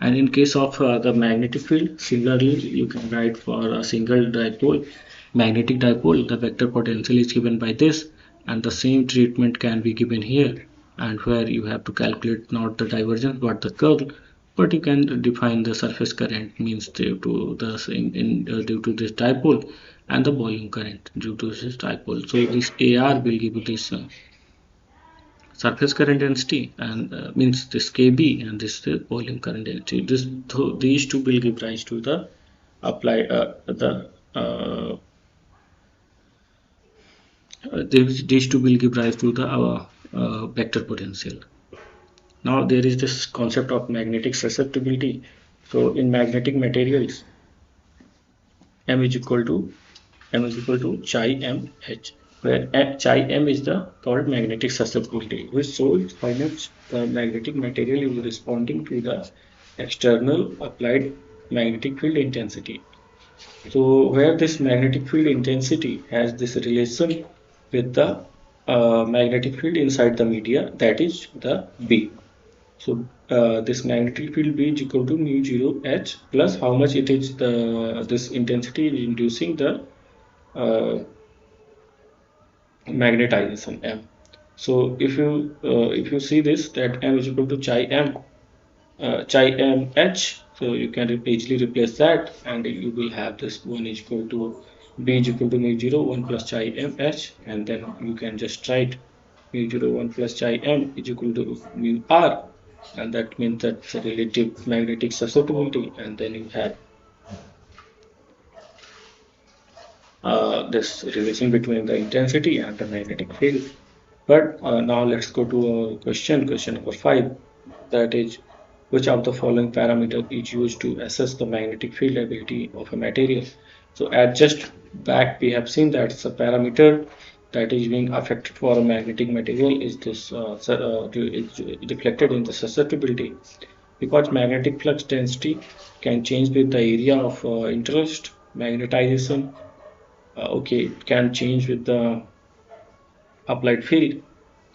And in case of the magnetic field, similarly you can write for a single dipole, magnetic dipole, the vector potential is given by this, and the same treatment can be given here, and where you have to calculate not the divergence but the curl, but you can define the surface current means due to the due to this dipole, and the volume current due to this dipole. So this AR will give you this surface current density, and means this KB, and this the volume current density. These two will give rise to the apply these two will give rise to the vector potential. Now there is this concept of magnetic susceptibility. So in magnetic materials, m is equal to chi m h, where chi m is the called magnetic susceptibility, which shows how much the magnetic material is responding to the external applied magnetic field intensity. So where this magnetic field intensity has this relation with the magnetic field inside the media, that is the B. So this magnetic field B is equal to mu 0 h plus how much it is this intensity is inducing the magnetization M. So if you see this, that M is equal to chi m h, so you can easily replace that, and you will have this 1 is equal to B is equal to mu 0 1 plus chi m h, and then you can just write mu 0 1 plus chi m is equal to mu r, and that means that's a relative magnetic susceptibility, and then you have this relation between the intensity and the magnetic field. But now let's go to a question number 5, that is, which of the following parameter is used to assess the magnetic field ability of a material? So at just back we have seen that the parameter that is being affected for a magnetic material is this is reflected in the susceptibility, because magnetic flux density can change with the area of interest, magnetization, okay, it can change with the applied field,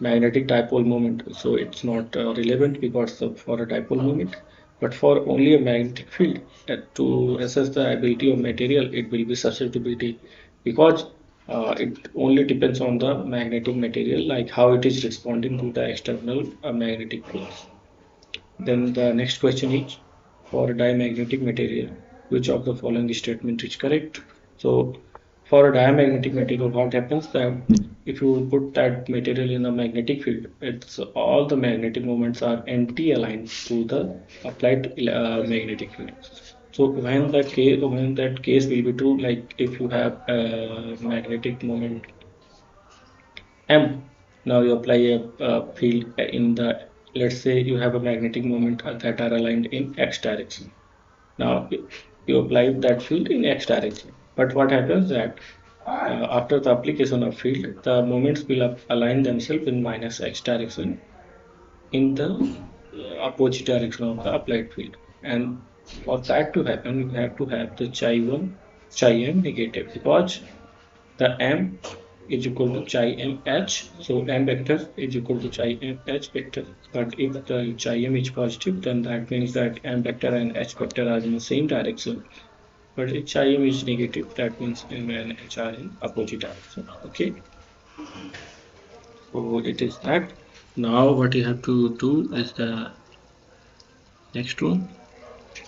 magnetic dipole moment. So it's not relevant because for a dipole moment, but for only a magnetic field, to assess the ability of material, it will be susceptibility, because it only depends on the magnetic material, like how it is responding to the external magnetic flux. Then the next question is, for a diamagnetic material, which of the following statement is correct. So for a diamagnetic material, what happens that if you put that material in a magnetic field, it's all the magnetic moments are anti-aligned to the applied magnetic field. So when that case will be true, like if you have a magnetic moment M, now you apply a field in the, let's say you have a magnetic moment that are aligned in X direction. Now you apply that field in X direction. But what happens that after the application of field, the moments will align themselves in minus X direction in the opposite direction of the applied field. And for that to happen, you have to have the chi 1, chi m negative, because the m is equal to chi m h. So m vector is equal to chi m h vector. But if the chi m is positive, then that means that m vector and h vector are in the same direction. But if chi m is negative, that means m and h are in opposite direction. Okay. So it is that. Now what you have to do is the next one.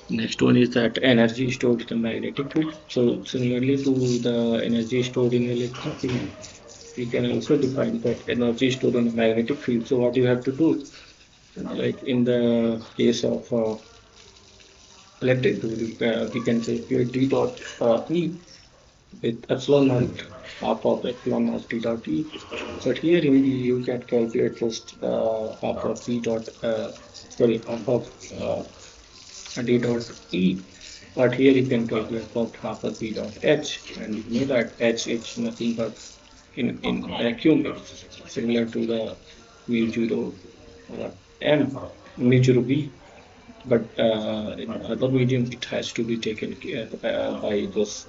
Next one is that energy stored in the magnetic field. So similarly to the energy stored in electric field, we can also define that energy stored in the magnetic field. So what you have to do, like in the case of electric field, we can say d dot E with epsilon naught half of epsilon naught d dot E. But here you can calculate just half of d dot half of d dot E. But here you can calculate about half of d dot H, and you know that H is nothing but in vacuum it's similar to the mu 0 m mu 0 b, but in other medium it has to be taken care by this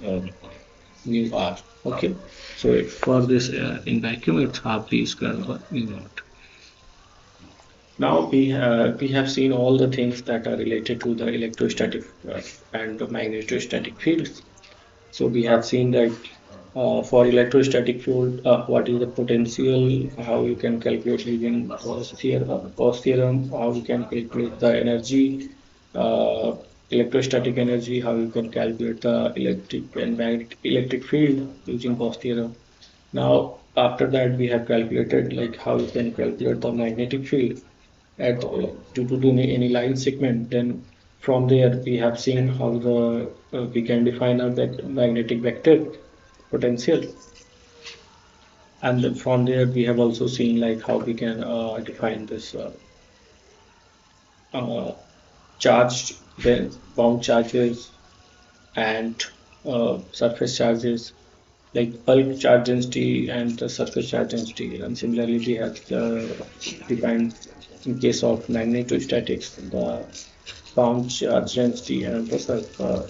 mu r. Okay, so for this in vacuum it's half b square over mu naught. Now we have seen all the things that are related to the electrostatic and the magnetostatic fields. So we have seen that for electrostatic field, what is the potential, how you can calculate using Gauss theorem, how you can calculate the energy, uh, electrostatic energy, how you can calculate the electric and magnetic electric field using Gauss theorem. Now after that we have calculated like how you can calculate the magnetic field at due to any line segment. Then from there we have seen how the we can define our magnetic vector potential, and then from there we have also seen like how we can define this charged bound charges and surface charges, like bulk charge density and the surface charge density. And similarly we have defined in case of magnetostatics the bound charge density and the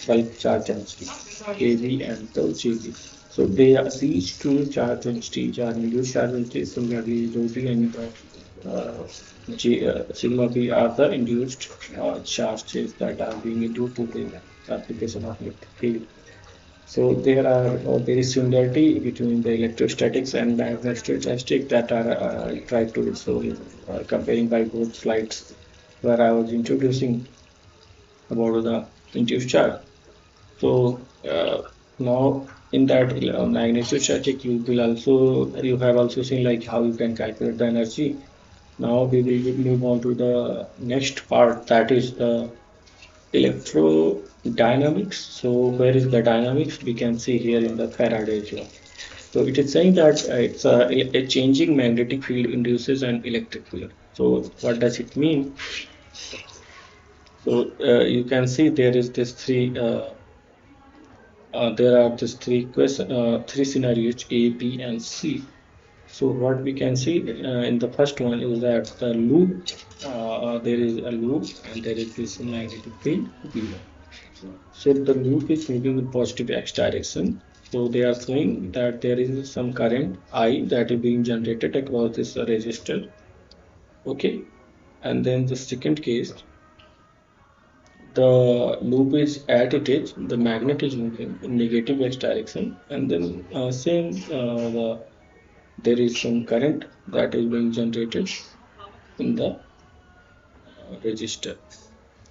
bulk charge density kV and the GV. So they are, these two charge densities are induced charge density. Similarly rho b and sigma b are the induced charges that are being induced to the application of electric field. So there are there is similarity between the electrostatics and magnetostatic that are tried to show comparing by both slides where I was introducing about the induced charge. So now in that magnetostatic you have also seen like how you can calculate the energy. Now we will move on to the next part, that is the electrodynamics. So where is the dynamics? We can see here in the Faraday's law. So it is saying that it's a changing magnetic field induces an electric field. So what does it mean? So you can see there is this there are these three scenarios A, B, and C. So what we can see in the first one is that the loop, there is a loop and there is this magnetic field B. So the loop is moving in positive x direction. So they are saying that there is some current I that is being generated across this resistor. Okay, and then the second case, the loop is at it is the magnet is moving in negative x direction, and then there is some current that is being generated in the resistor.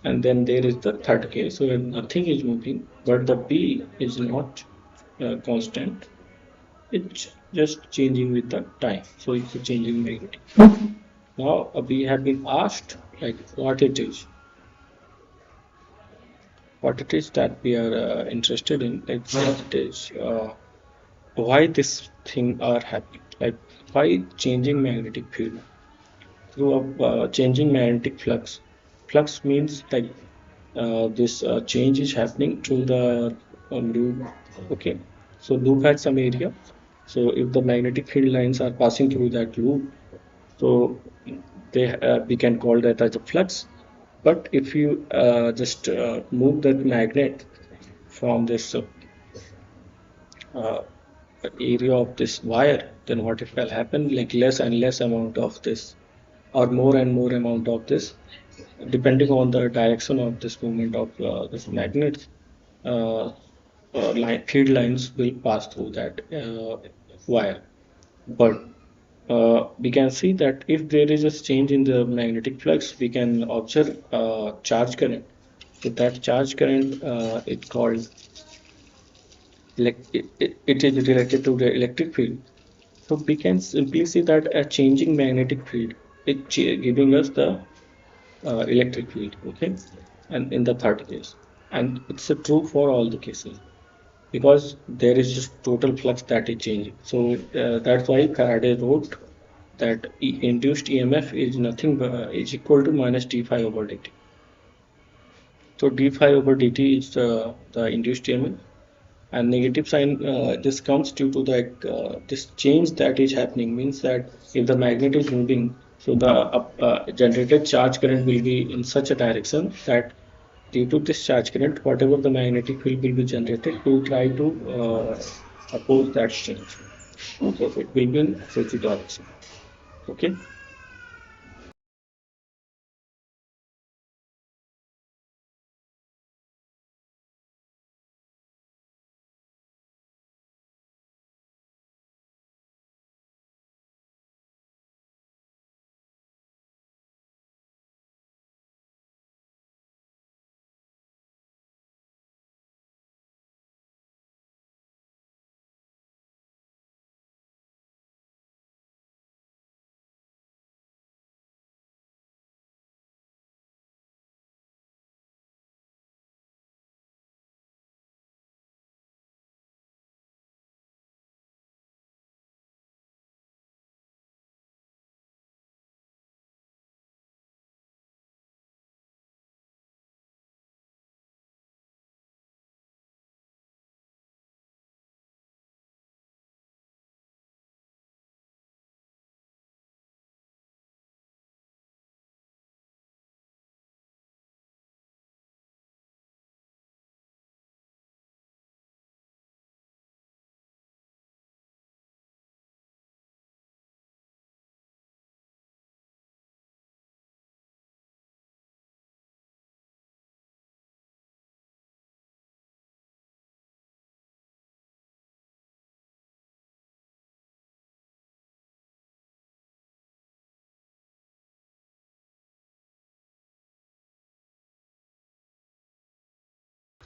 And then there is the third case where nothing is moving, but the B is not constant. It's just changing with the time. So it's a changing magnetic. Now we have been asked like what it is that we are interested in. Like what it is, why this thing are happening. Like why changing magnetic field through a changing magnetic flux. Flux means like this change is happening through the loop. Okay, so loop has some area. So if the magnetic field lines are passing through that loop, so we can call that as a flux. But if you just move that magnet from this uh, area of this wire, then what it will happen? Like less and less amount of this, or more and more amount of this, depending on the direction of this movement of this magnet, uh, field lines will pass through that wire. But we can see that if there is a change in the magnetic flux, we can observe charge current. So that charge current is called it is related to the electric field. So we can simply see that a changing magnetic field is giving us the electric field. Okay, and in the third case, and it's true for all the cases because there is just total flux that is changing. So that's why Faraday wrote that induced EMF is nothing but is equal to minus d phi over dt. So d phi over dt is the induced EMF, and negative sign this comes due to that this change that is happening means that if the magnet is moving, so the generated charge current will be in such a direction that due to this charge current, whatever the magnetic field will be generated, to try to oppose that change. So it will be in such a direction. Okay.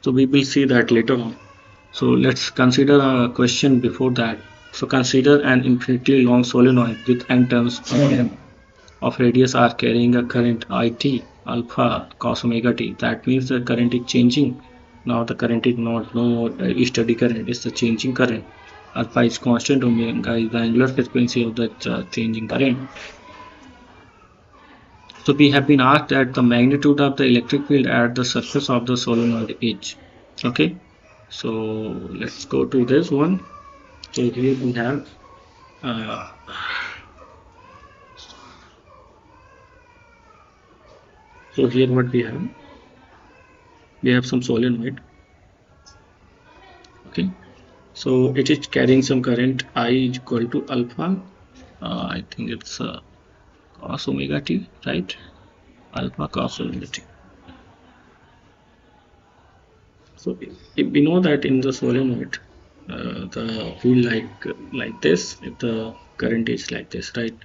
So we will see that later on. So let's consider a question before that. So consider an infinitely long solenoid with n turns of radius r carrying a current it alpha cos omega t. That means the current is changing. Now the current is not no more steady current, it's the changing current. Alpha is constant, omega is the angular frequency of the changing current. So we have been asked at the magnitude of the electric field at the surface of the solenoid is. Okay, so let's go to this one. So here we have uh, so here what we have some solenoid. Okay, so it is carrying some current I is equal to alpha. I think it's cos omega t, right? Alpha cos omega t. So if we know that in the solenoid, the field like this, if the current is like this, right?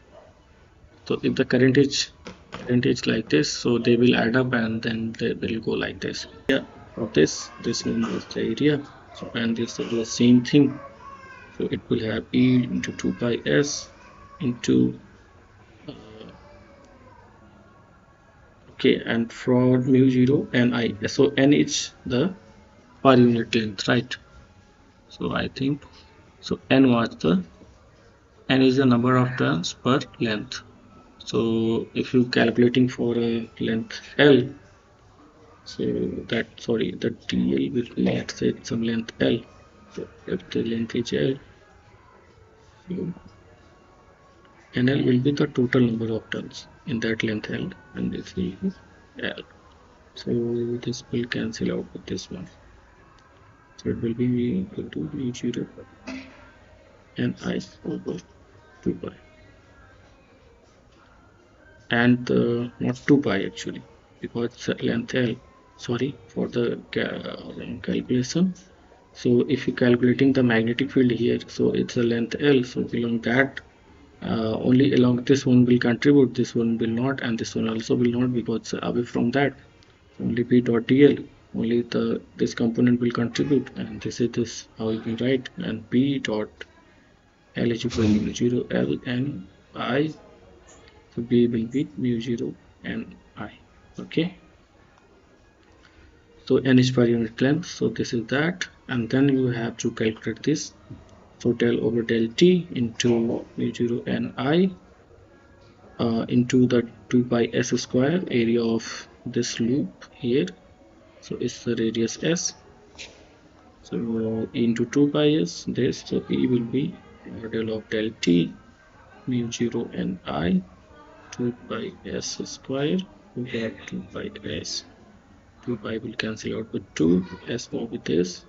So if the current is percentage like this, so they will add up and then they will go like this. Yeah, of this one is the area, so, and this is the same thing, so it will have E into 2 pi s into okay, and for mu 0 and I, so n is the per unit length, right? So I think so n was the n is the number of turns per length. So if you calculating for a length L, so that, sorry, the TL will be, let's say, some length L. So if the length is L, so NL will be the total number of turns in that length L, and this will be L. So this will cancel out with this one. So it will be equal to mu0 and I over 2 pi. And not 2 pi actually, because length L, sorry for the calculation. So if you calculating the magnetic field here, so it's a length L, so along that only along this one will contribute, this one will not, and this one also will not, because away from that only P dot dl, only the this component will contribute, and this is this how you can write, and P dot L is equal to 0 L and I, so B will be mu 0 and I. Okay, so n is per unit length, so this is that, and then you have to calculate this. So del over del t into mu 0 and I into the 2 pi s square area of this loop here, so it's the radius s, so into 2 pi s this, so E will be del of del t mu 0 and I 2 pi s square, we have 2 pi s, 2 pi will cancel out with 2, s will be this,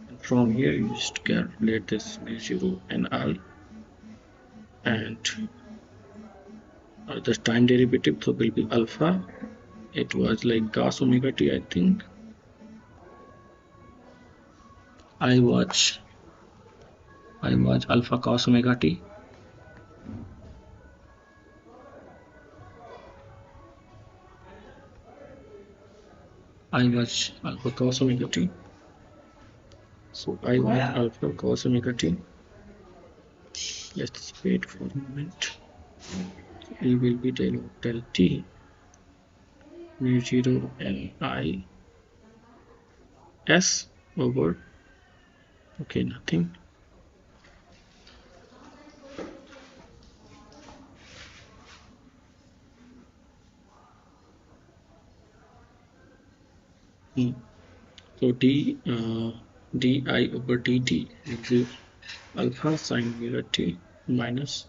and from here you just calculate this mu 0 and I, and the time derivative so will be alpha, it was like cos omega t, I think. I watch alpha cos omega t. I watch alpha cos omega t. So I watch alpha cos omega t. Let's wait for a moment. E will be del t mu 0 and I s over, okay, nothing. So di over dt is alpha sine omega t minus,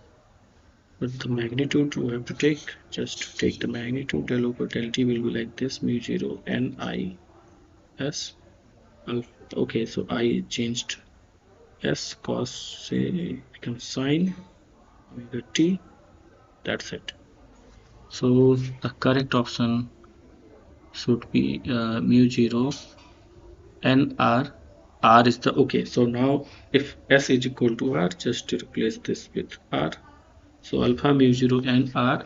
with the magnitude you have to take, just take the magnitude, del over del t will be like this, mu 0 n I s alpha. Okay, so I changed s cos, say becomes sine omega t, that's it. So the correct option should be mu 0 n r is the, okay, so now if s is equal to r, just to replace this with r, so alpha mu 0 n r,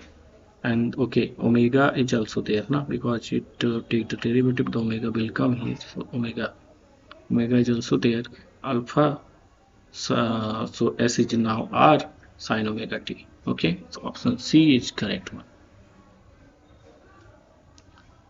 and okay, omega is also there now, because it take the derivative, the omega will come here, so omega is also there, alpha, so s is now r sine omega t. Okay, so option C is correct one.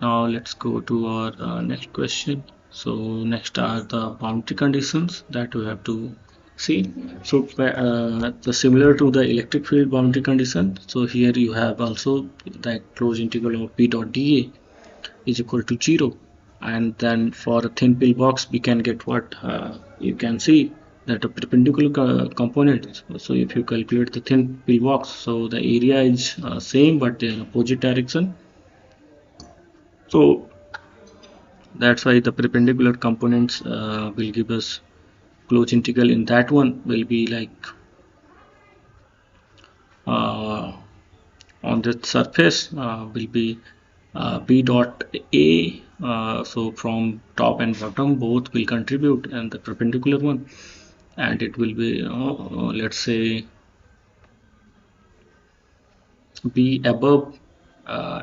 Now let's go to our next question. So next are the boundary conditions that we have to see. So the similar to the electric field boundary condition, so here you have also the closed integral of P dot dA is equal to 0, and then for a thin pillbox we can get what, you can see that a perpendicular component, so if you calculate the thin pillbox, so the area is same but in opposite direction, so that's why the perpendicular components will give us closed integral in that one will be like on the surface will be P dot A, so from top and bottom both will contribute, and the perpendicular one, and it will be let's say B above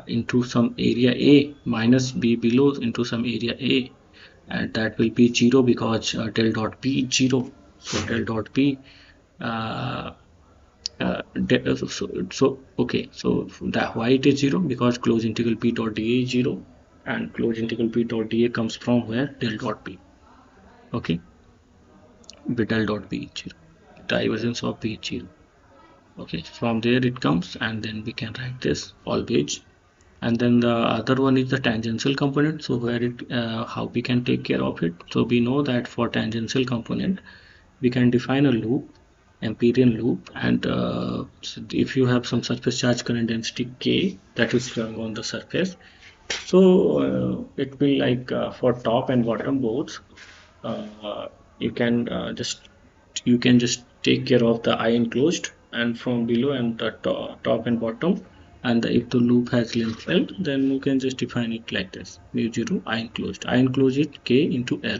into some area A minus B below into some area A, and that will be 0 because del dot B is 0. So del dot B uh, okay, so that why it is 0, because closed integral B dot dA is 0, and closed integral B dot dA comes from where? Del dot B. Okay, del dot B is 0, divergence of B is 0. Okay, from there it comes, and then we can write this always. And then the other one is the tangential component. So where it how we can take care of it? So we know that for tangential component we can define a loop, Amperian loop, and so if you have some surface charge current density K that is flowing on the surface, so it will like for top and bottom both, you can just take care of the I enclosed and from below and the top and bottom, and if the loop has length L, then you can just define it like this: mu 0 I enclosed. I enclosed it K into L.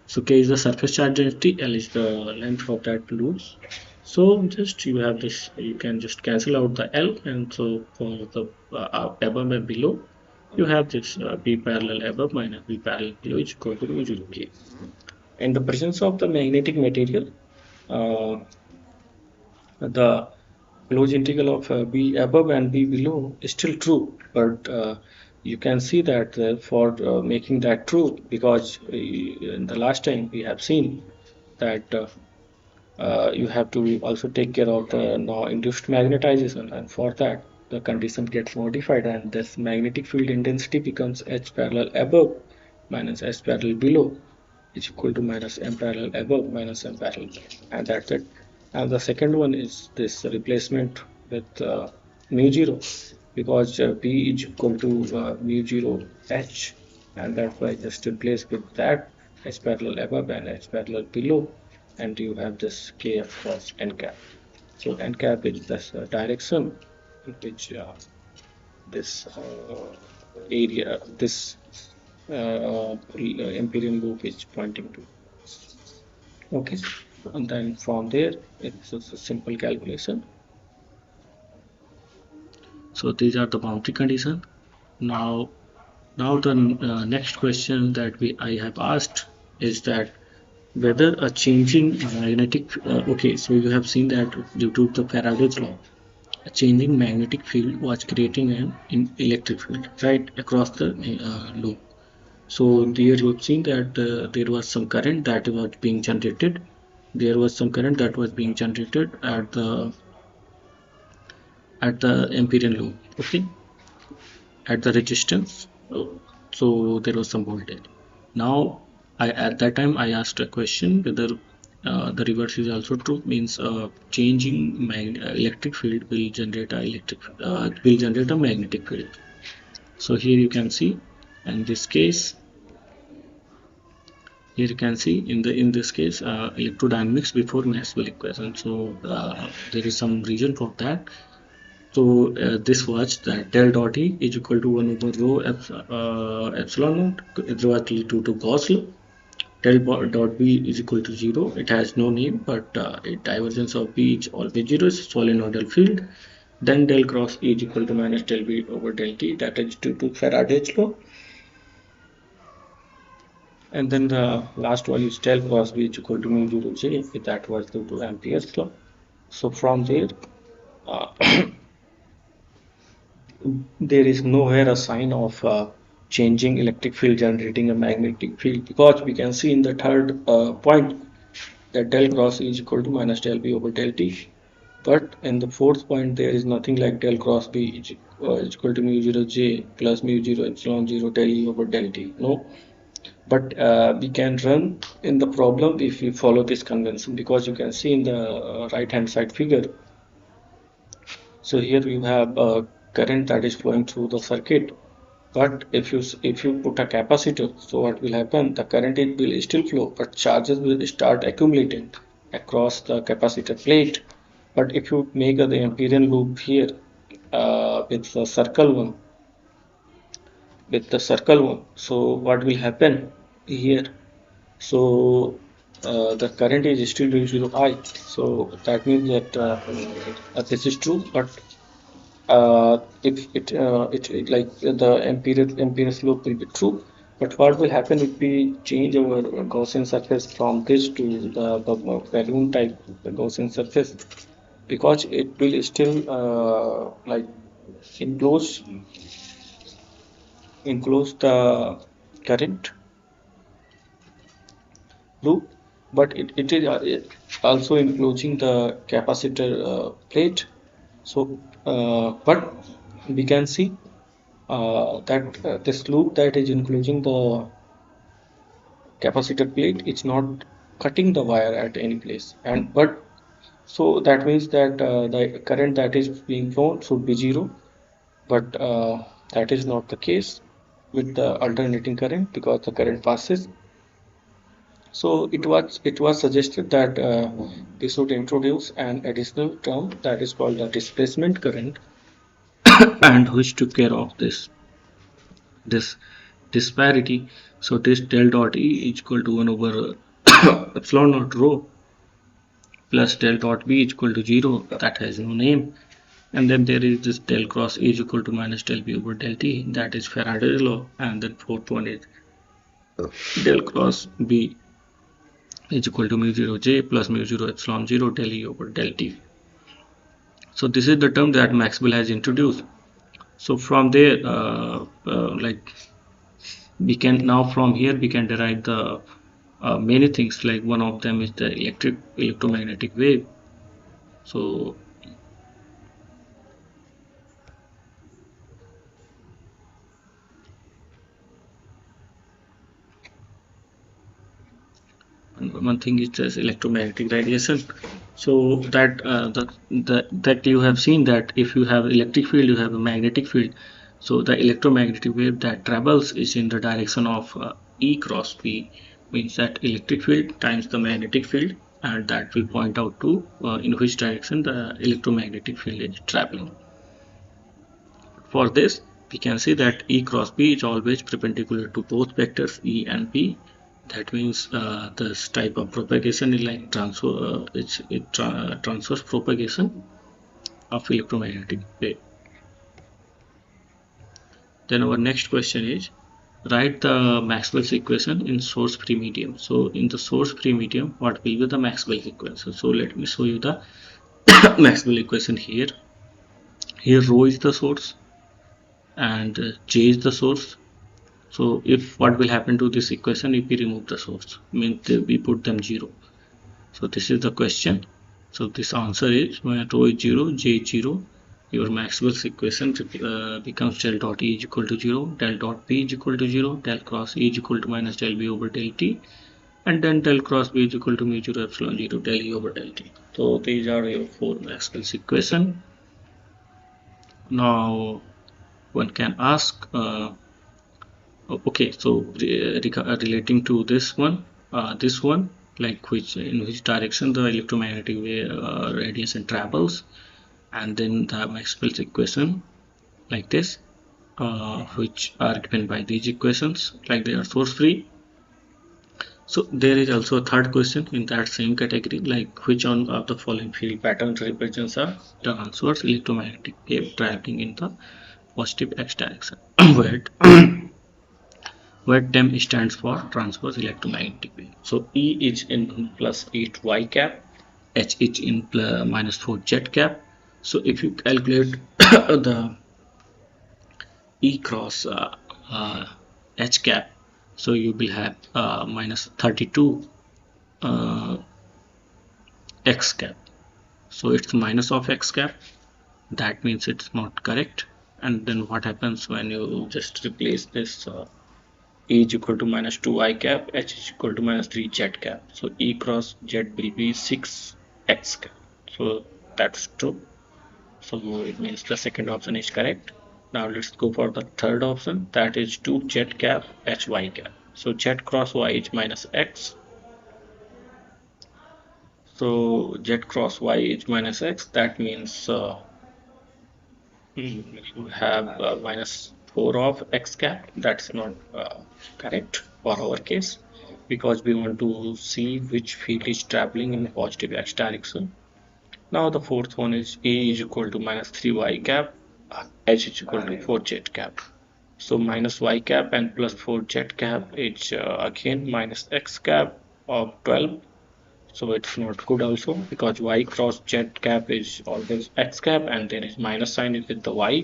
So K is the surface charge density, L is the length of that loop. So just you have this, you can just cancel out the L, and so for the above and below, you have this B parallel above minus B parallel below is equal to mu 0 K. In the presence of the magnetic material, uh, the closed integral of B above and B below is still true, but you can see that for making that true, because in the last time we have seen that you have to also take care of the now induced magnetization, and for that the condition gets modified, and this magnetic field intensity becomes H parallel above minus H parallel below is equal to minus M parallel above minus M parallel below, and that's it. And the second one is this replacement with mu 0, because B is equal to mu 0 H, and that's why just replace with that H parallel above and H parallel below, and you have this Kf cross n cap. So n cap is this direction in which this area, this Empyrean loop is pointing to. Okay, and then from there it's a simple calculation. So these are the boundary condition. Now the next question that I have asked is that whether a changing magnetic okay, so you have seen that due to the Faraday's law, a changing magnetic field was creating an electric field right across the loop. So there you have seen that there was some current that was being generated. There was some current that was being generated at the Empyrean loop. Okay, at the resistance. So there was some voltage. Now at that time I asked a question whether the reverse is also true, means changing electric field will generate a magnetic field. So here you can see, in this case, here you can see in this case electrodynamics before Maxwell equation. So there is some reason for that. So this was that del dot E is equal to 1 over rho epsilon naught. It was due to Gauss law. Del dot B is equal to 0. It has no name, but divergence of B is always 0. It's solenoidal field. Then del cross E is equal to minus del B over del T. That is due to Faraday's law. And then the last one is del cross B is equal to mu 0 J. That was due to Ampere's law. So from there, there is nowhere a sign of changing electric field generating a magnetic field, because we can see in the third point that del cross E is equal to minus del B over del T. But in the fourth point, there is nothing like del cross B is equal to mu 0 J plus mu 0 epsilon 0 del E over del T. No. But we can run in the problem if we follow this convention, because you can see in the right hand side figure. So here you have a current that is flowing through the circuit, but if you put a capacitor, so what will happen? The current will still flow, but charges will start accumulating across the capacitor plate. But if you make the Empyrean loop here with the circle one, so what will happen here? So the current is still 0 I. So that means that this is true, but if it like the empirical slope will be true. But what will happen if we change our Gaussian surface from this to the balloon type Gaussian surface? Because it will still like enclose enclose the current loop, but it is also enclosing the capacitor plate. So, but we can see that this loop that is enclosing the capacitor plate is not cutting the wire at any place, and but so that means that the current that is being flown should be zero, but that is not the case with the alternating current because the current passes. So it was suggested that we should introduce an additional term that is called the displacement current, and which took care of this disparity. So this del dot E is equal to 1 over epsilon naught rho plus del dot B is equal to 0, that has no name. And then there is this del cross E is equal to minus del B over del T, that is Faraday's law. And then fourth one is del cross B is equal to mu 0 J plus mu 0 epsilon 0 del E over del T. So this is the term that Maxwell has introduced. So from there, like we can now from here we can derive the many things, like one of them is the electromagnetic wave. So one thing is this electromagnetic radiation. So that that you have seen that if you have electric field, you have a magnetic field. So the electromagnetic wave that travels is in the direction of E cross B, means that electric field times the magnetic field, and that will point out to in which direction the electromagnetic field is traveling. For this, we can see that E cross B is always perpendicular to both vectors E and B. That means this type of propagation is like transverse propagation of electromagnetic wave. Then our next question is, write the Maxwell's equation in source-free medium. So in the source-free medium, what will be the Maxwell's equation? So let me show you the Maxwell equation here. Here rho is the source and J is the source. So if what will happen to this equation if we remove the source, means we put them 0. So this is the question. So this answer is when rho is 0, J is 0, your Maxwell's equation becomes del dot E is equal to 0, del dot B is equal to 0, del cross E is equal to minus del B over del T, and then del cross B is equal to mu 0 epsilon 0 del E over del T. So these are your 4 Maxwell's equation. Now one can ask, okay, so relating to this one, like in which direction the electromagnetic wave radiation travels, and then the Maxwell's equation like this, which are given by these equations, like they are source free. So there is also a third question in that same category, like which one of the following field patterns represents a transverse electromagnetic wave traveling in the positive x direction, where TEM stands for transverse electromagnetic wave. So E is in plus 8 y cap, H is in minus 4 z cap. So if you calculate the E cross H cap, so you will have minus 32 x cap. So it's minus of x cap, that means it's not correct. And then what happens when you just replace this E is equal to minus 2 I cap, H is equal to minus 3 Z cap. So E cross Z will be 6 X cap. So that's true. So it means the second option is correct. Now let's go for the third option, that is 2 Z cap, H Y cap. So Z cross Y is minus X. So Z cross Y is minus X. That means you have minus 4 of X cap. That's not correct for our case. because we want to see which field is traveling in positive x direction. Now the fourth one is A is equal to minus 3y cap, H is equal to 4z cap. So minus y cap and plus 4z cap is again minus x cap of 12. So it's not good also, because y cross z cap is always x cap and there is minus sign with the y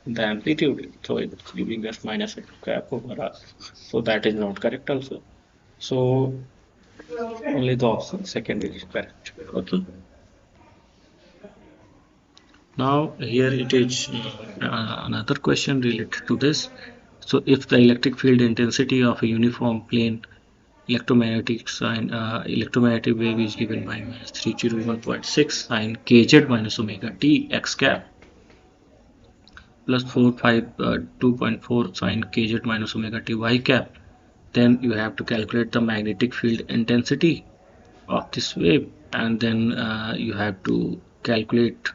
in the amplitude. So it's giving us minus x cap over r. So that is not correct also. So only the option second is correct. Okay. Now here it is another question related to this. So if the electric field intensity of a uniform plane electromagnetic wave is given by minus 301.6 sine kz minus omega t x cap plus 452.4 sine kz minus omega t y cap, then you have to calculate the magnetic field intensity of this wave, and then you have to calculate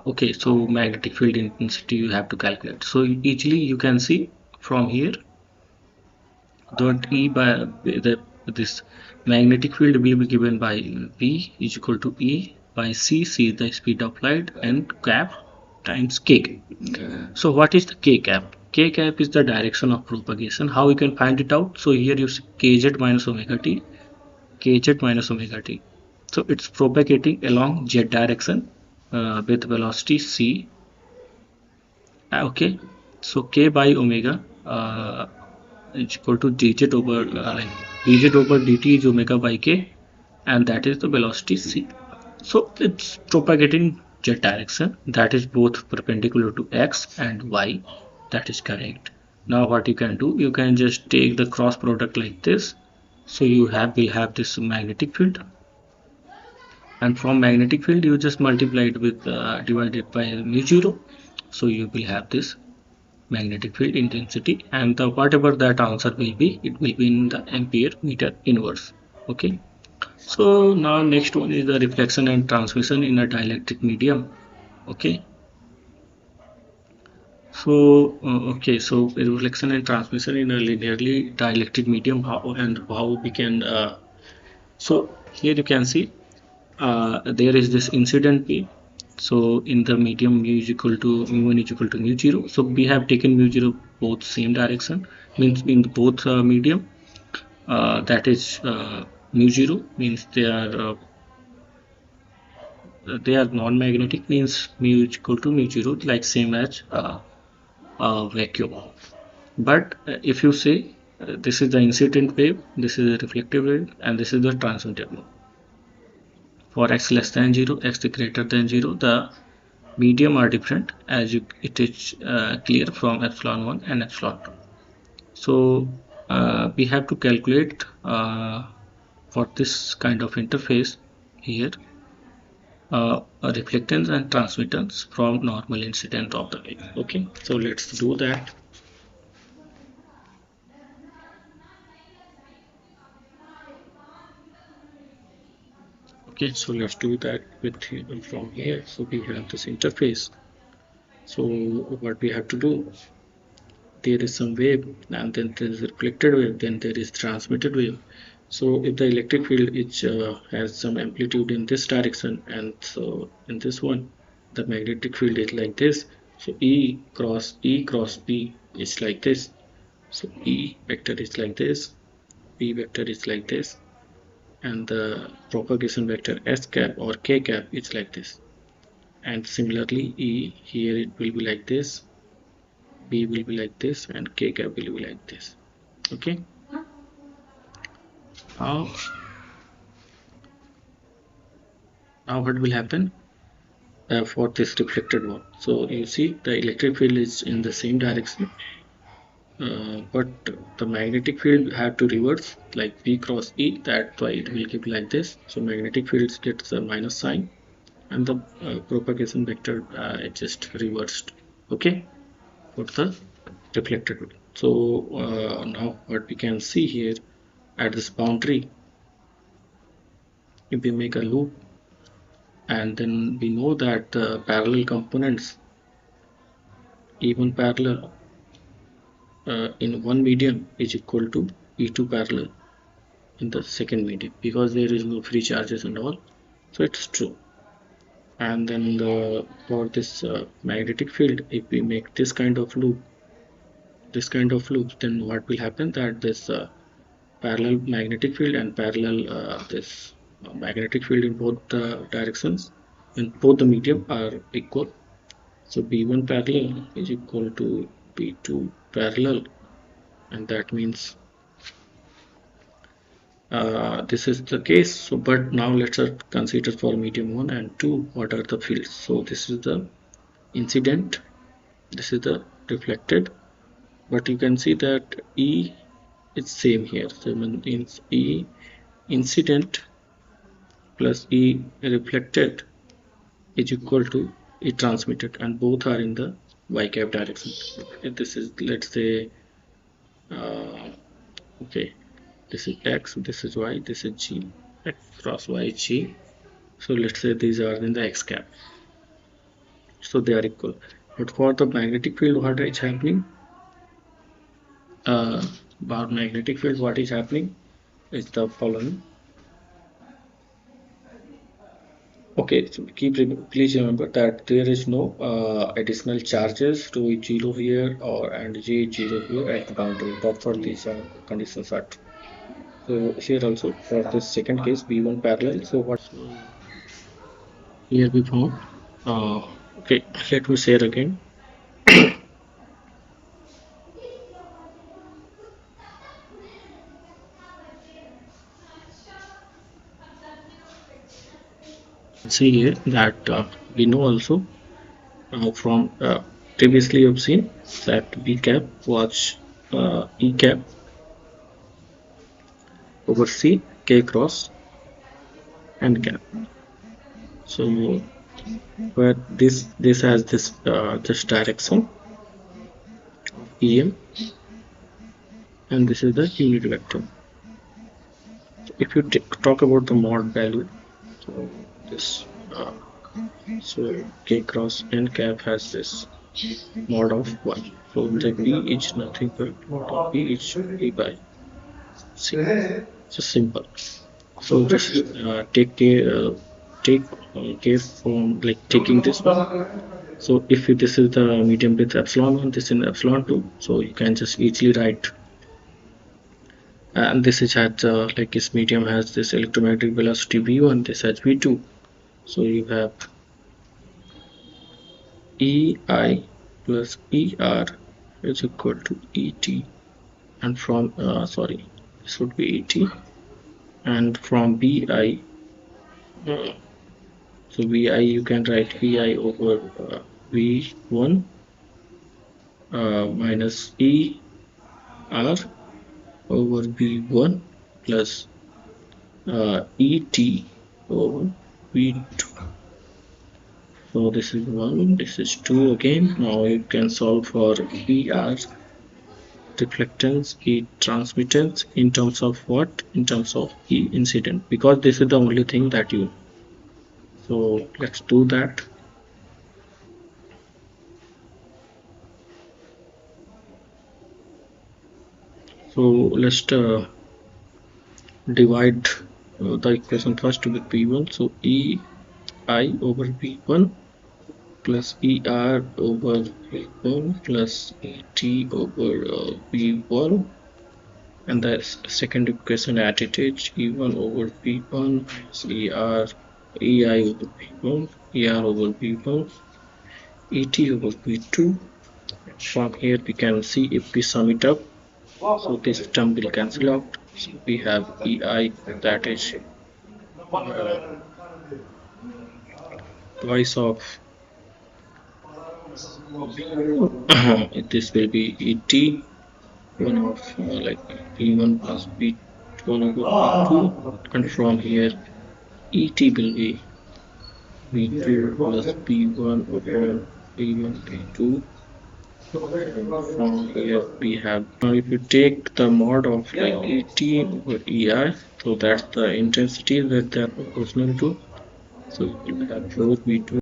okay, so magnetic field intensity you have to calculate. So easily you can see from here that E by this magnetic field will be given by V is equal to E by C, C is the speed of light, and cap times K. So what is the K cap? K cap is the direction of propagation. How you can find it out? So here you see kz minus omega t, kz minus omega t. So it's propagating along z direction with velocity c. Okay, so k by omega is equal to dz over like dz over dt is omega by k, and that is the velocity c. So it's propagating z direction, that is both perpendicular to x and y. That is correct. Now what you can do, you can just take the cross product like this. So you will have this magnetic field, and from magnetic field you just multiply it with divided by mu 0. So you will have this magnetic field intensity, and the whatever that answer will be, it will be in the ampere meter inverse. Okay, so now next one is the reflection and transmission in a dielectric medium. Okay, so okay, so reflection and transmission in a linearly dielectric medium, how we can so here you can see there is this incident wave. So in the medium mu is equal to mu1 is equal to mu 0. So we have taken mu 0 both same direction, means in both medium, that is mu 0 means they are non-magnetic, means mu is equal to mu 0, like same as vacuum. But if you say this is the incident wave, this is the reflective wave, and this is the transmitted wave. For x less than 0, x greater than 0, the medium are different, as it is clear from epsilon 1 and epsilon 2. So we have to calculate for this kind of interface here reflectance and transmittance from normal incident of the wave. Okay, so let's do that. Okay, so let's do that with from here. So we have this interface. So what we have to do, there is some wave, and then there is reflected wave, then there is transmitted wave. So if the electric field has some amplitude in this direction, and so in this one the magnetic field is like this, so E cross B is like this. So E vector is like this, B vector is like this, and the propagation vector S cap or K cap is like this. And similarly E here it will be like this, B will be like this, and K cap will be like this. Okay, now what will happen for this reflected one? So you see the electric field is in the same direction, but the magnetic field have to reverse, like B cross E, that's why it will give like this. So magnetic field gets a minus sign, and the propagation vector is just reversed. Okay, for the reflected one. So now what we can see here, at this boundary, if we make a loop, and then we know that the parallel components, even parallel in one medium, is equal to E2 parallel in the second medium because there is no free charges and all, so it's true. And then for this magnetic field, if we make this kind of loop, then what will happen that this parallel magnetic field and parallel this magnetic field in both the directions in both the medium are equal. So B1 parallel is equal to B2 parallel, and that means this is the case. So but now let's consider for medium 1 and 2 what are the fields. So this is the incident, this is the reflected, but you can see that E is same here. So means E incident plus E reflected is equal to E transmitted, and both are in the y cap direction. This is, let's say, uh, okay, this is x, this is y, this is g, x cross y g. So let's say these are in the x cap, so they are equal. But for the magnetic field, what is happening? About magnetic field, what is happening is the following. Okay, so please remember that there is no additional charges to 0 here or and G 0 here at the boundary. That's what these conditions are. So here also for this second case B1 parallel. So what here we found. Okay, let me share again. See here that we know also from previously you've seen that B cap was E cap over C K cross N cap. So where this has this direction EM, and this is the unit vector. If you talk about the mod value, so this so K cross N cap has this mod of 1. So the B is nothing but mod of B is E by C. So simple. So just take care from like taking this one. So if this is the medium with epsilon 1, this is epsilon 2, so you can just easily write. And this is at like this medium has this electromagnetic velocity v1, this has v2. So you have EI plus ER is equal to ET, and from sorry, this would be ET, and from BI, so VI you can write VI over V1 minus ER over V1 plus ET over V2. So this is 1, this is 2 again. Now you can solve for ER reflectance, E transmittance in terms of what? In terms of E incident, because this is the only thing that you. So let's do that. So let's divide the equation first with P1. So EI over P1 plus ER over P1 plus ET over P1, and the second equation at it is E1 over P1 plus ER EI over P1 ER over P1 ET over P2. From here we can see if we sum it up, so this term will cancel out. So we have EI, that is twice of this will be ET, one of like P1 plus P1 over P2, and from here ET will be P2 plus P1 over P1 P2. From here we have, now if you take the mod of like ET over EI, so that's the intensity that they are proportional to. So you have 4V2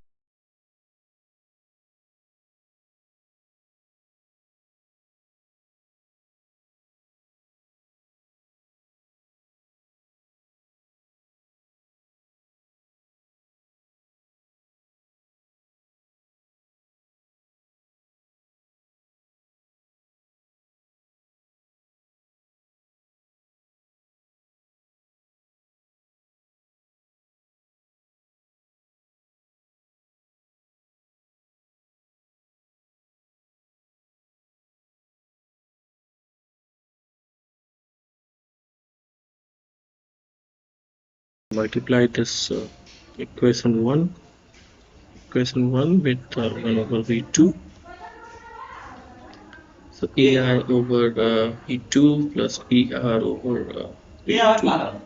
multiply this equation 1 with 1 over v2. So EI over E2 plus ER over V2,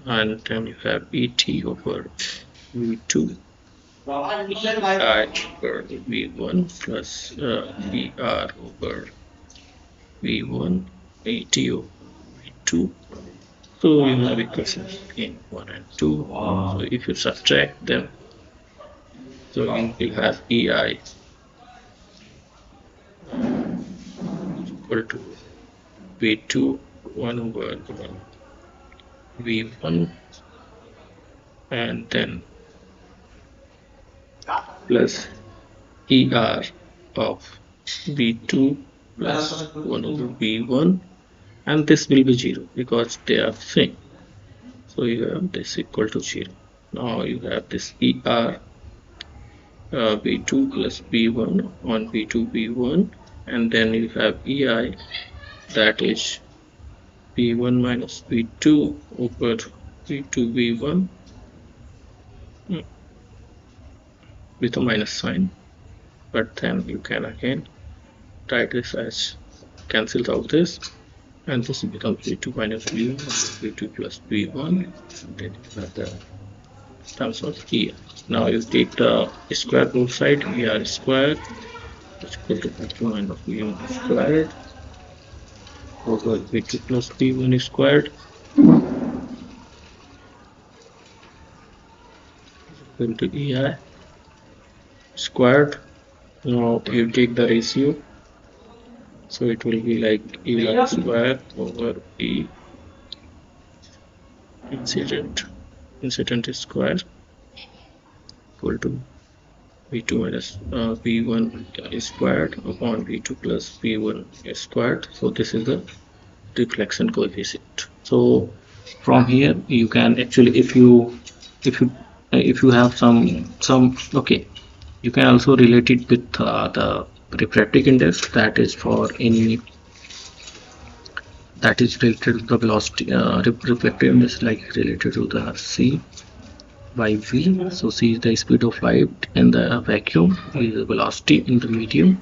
and then you have ET over V2, I over V1 plus ER over V1, AT over V2. So you have equations in 1 and 2. So if you subtract them, so you will have EI equal to V2 1 over V1, and then plus ER of V2 plus 1 over V1, and this will be 0 because they are same. So you have this equal to 0. Now you have this ER V2 plus V1 on V2 V1, and then you have EI, that is V1 minus V2 over V2 V1 with a minus sign, but then you can again write this as cancels out this, and this becomes v2 minus v1 v2 plus v1, and then you have the terms of e. Now you take the square both side, er squared is equal to v2 minus v1 squared over v2 plus v1 squared equal to ei squared. Now you take the ratio, so it will be like ei squared over e incident square equal to v2 minus v1 squared upon v2 plus v1 squared. So this is the reflection coefficient. So from here you can actually, if you have some okay, you can also relate it with the refractive index, that is for any, that is related to the velocity. Refractive index like related to the c by v. So c is the speed of light in the vacuum, v is the velocity in the medium.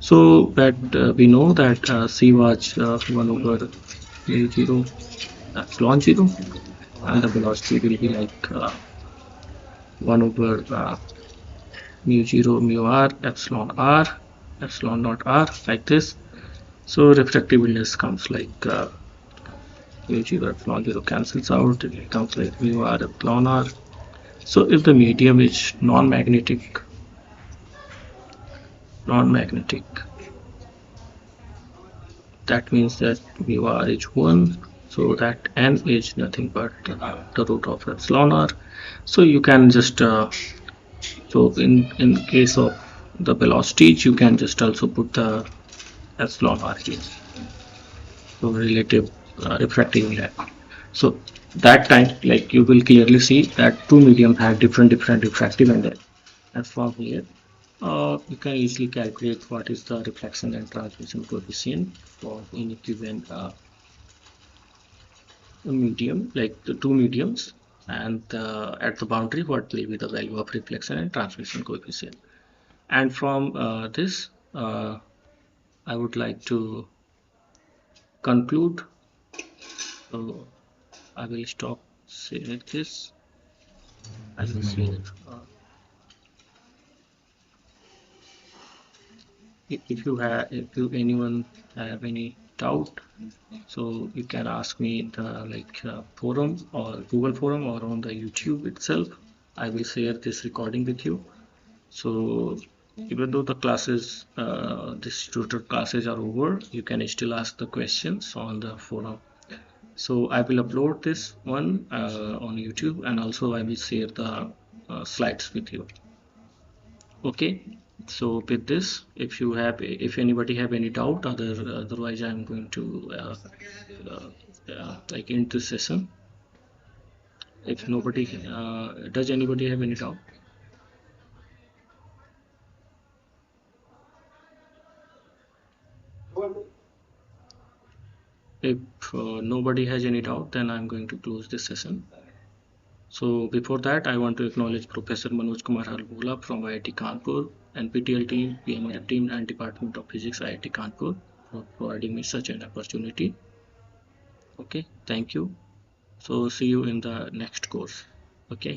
So that we know that c was 1 over mu 0 epsilon 0, and the velocity will be like 1 over mu 0 mu r epsilon naught r, like this. So refractive index comes like mu 0 epsilon 0 cancels out, it becomes like mu r epsilon r. So if the medium is non-magnetic, that means that mu r is 1, so that n is nothing but the root of epsilon r. So you can just so in case of the velocities, you can just also put the epsilon r here, so relative refractive index. So that time, like, you will clearly see that two mediums have different refractive index, and from here you can easily calculate what is the reflection and transmission coefficient for any given medium, like the two mediums, and at the boundary what will be the value of reflection and transmission coefficient. And from this I would like to conclude. So I will stop saying this. I will say that if anyone have any doubt, so you can ask me in the forum or Google forum or on the YouTube itself. I will share this recording with you. So even though the classes, this tutor classes are over, you can still ask the questions on the forum. So I will upload this one on YouTube, and also I will share the slides with you. Okay. So with this, if anybody have any doubt, otherwise I'm going to like end this session. If nobody, does anybody have any doubt? If nobody has any doubt, then I'm going to close this session. So before that, I want to acknowledge Professor Manoj Kumar Halbola from IIT Kanpur, NPTEL team, PMR team, and Department of Physics, IIT Kanpur, for providing me such an opportunity. Okay, thank you. So see you in the next course. Okay.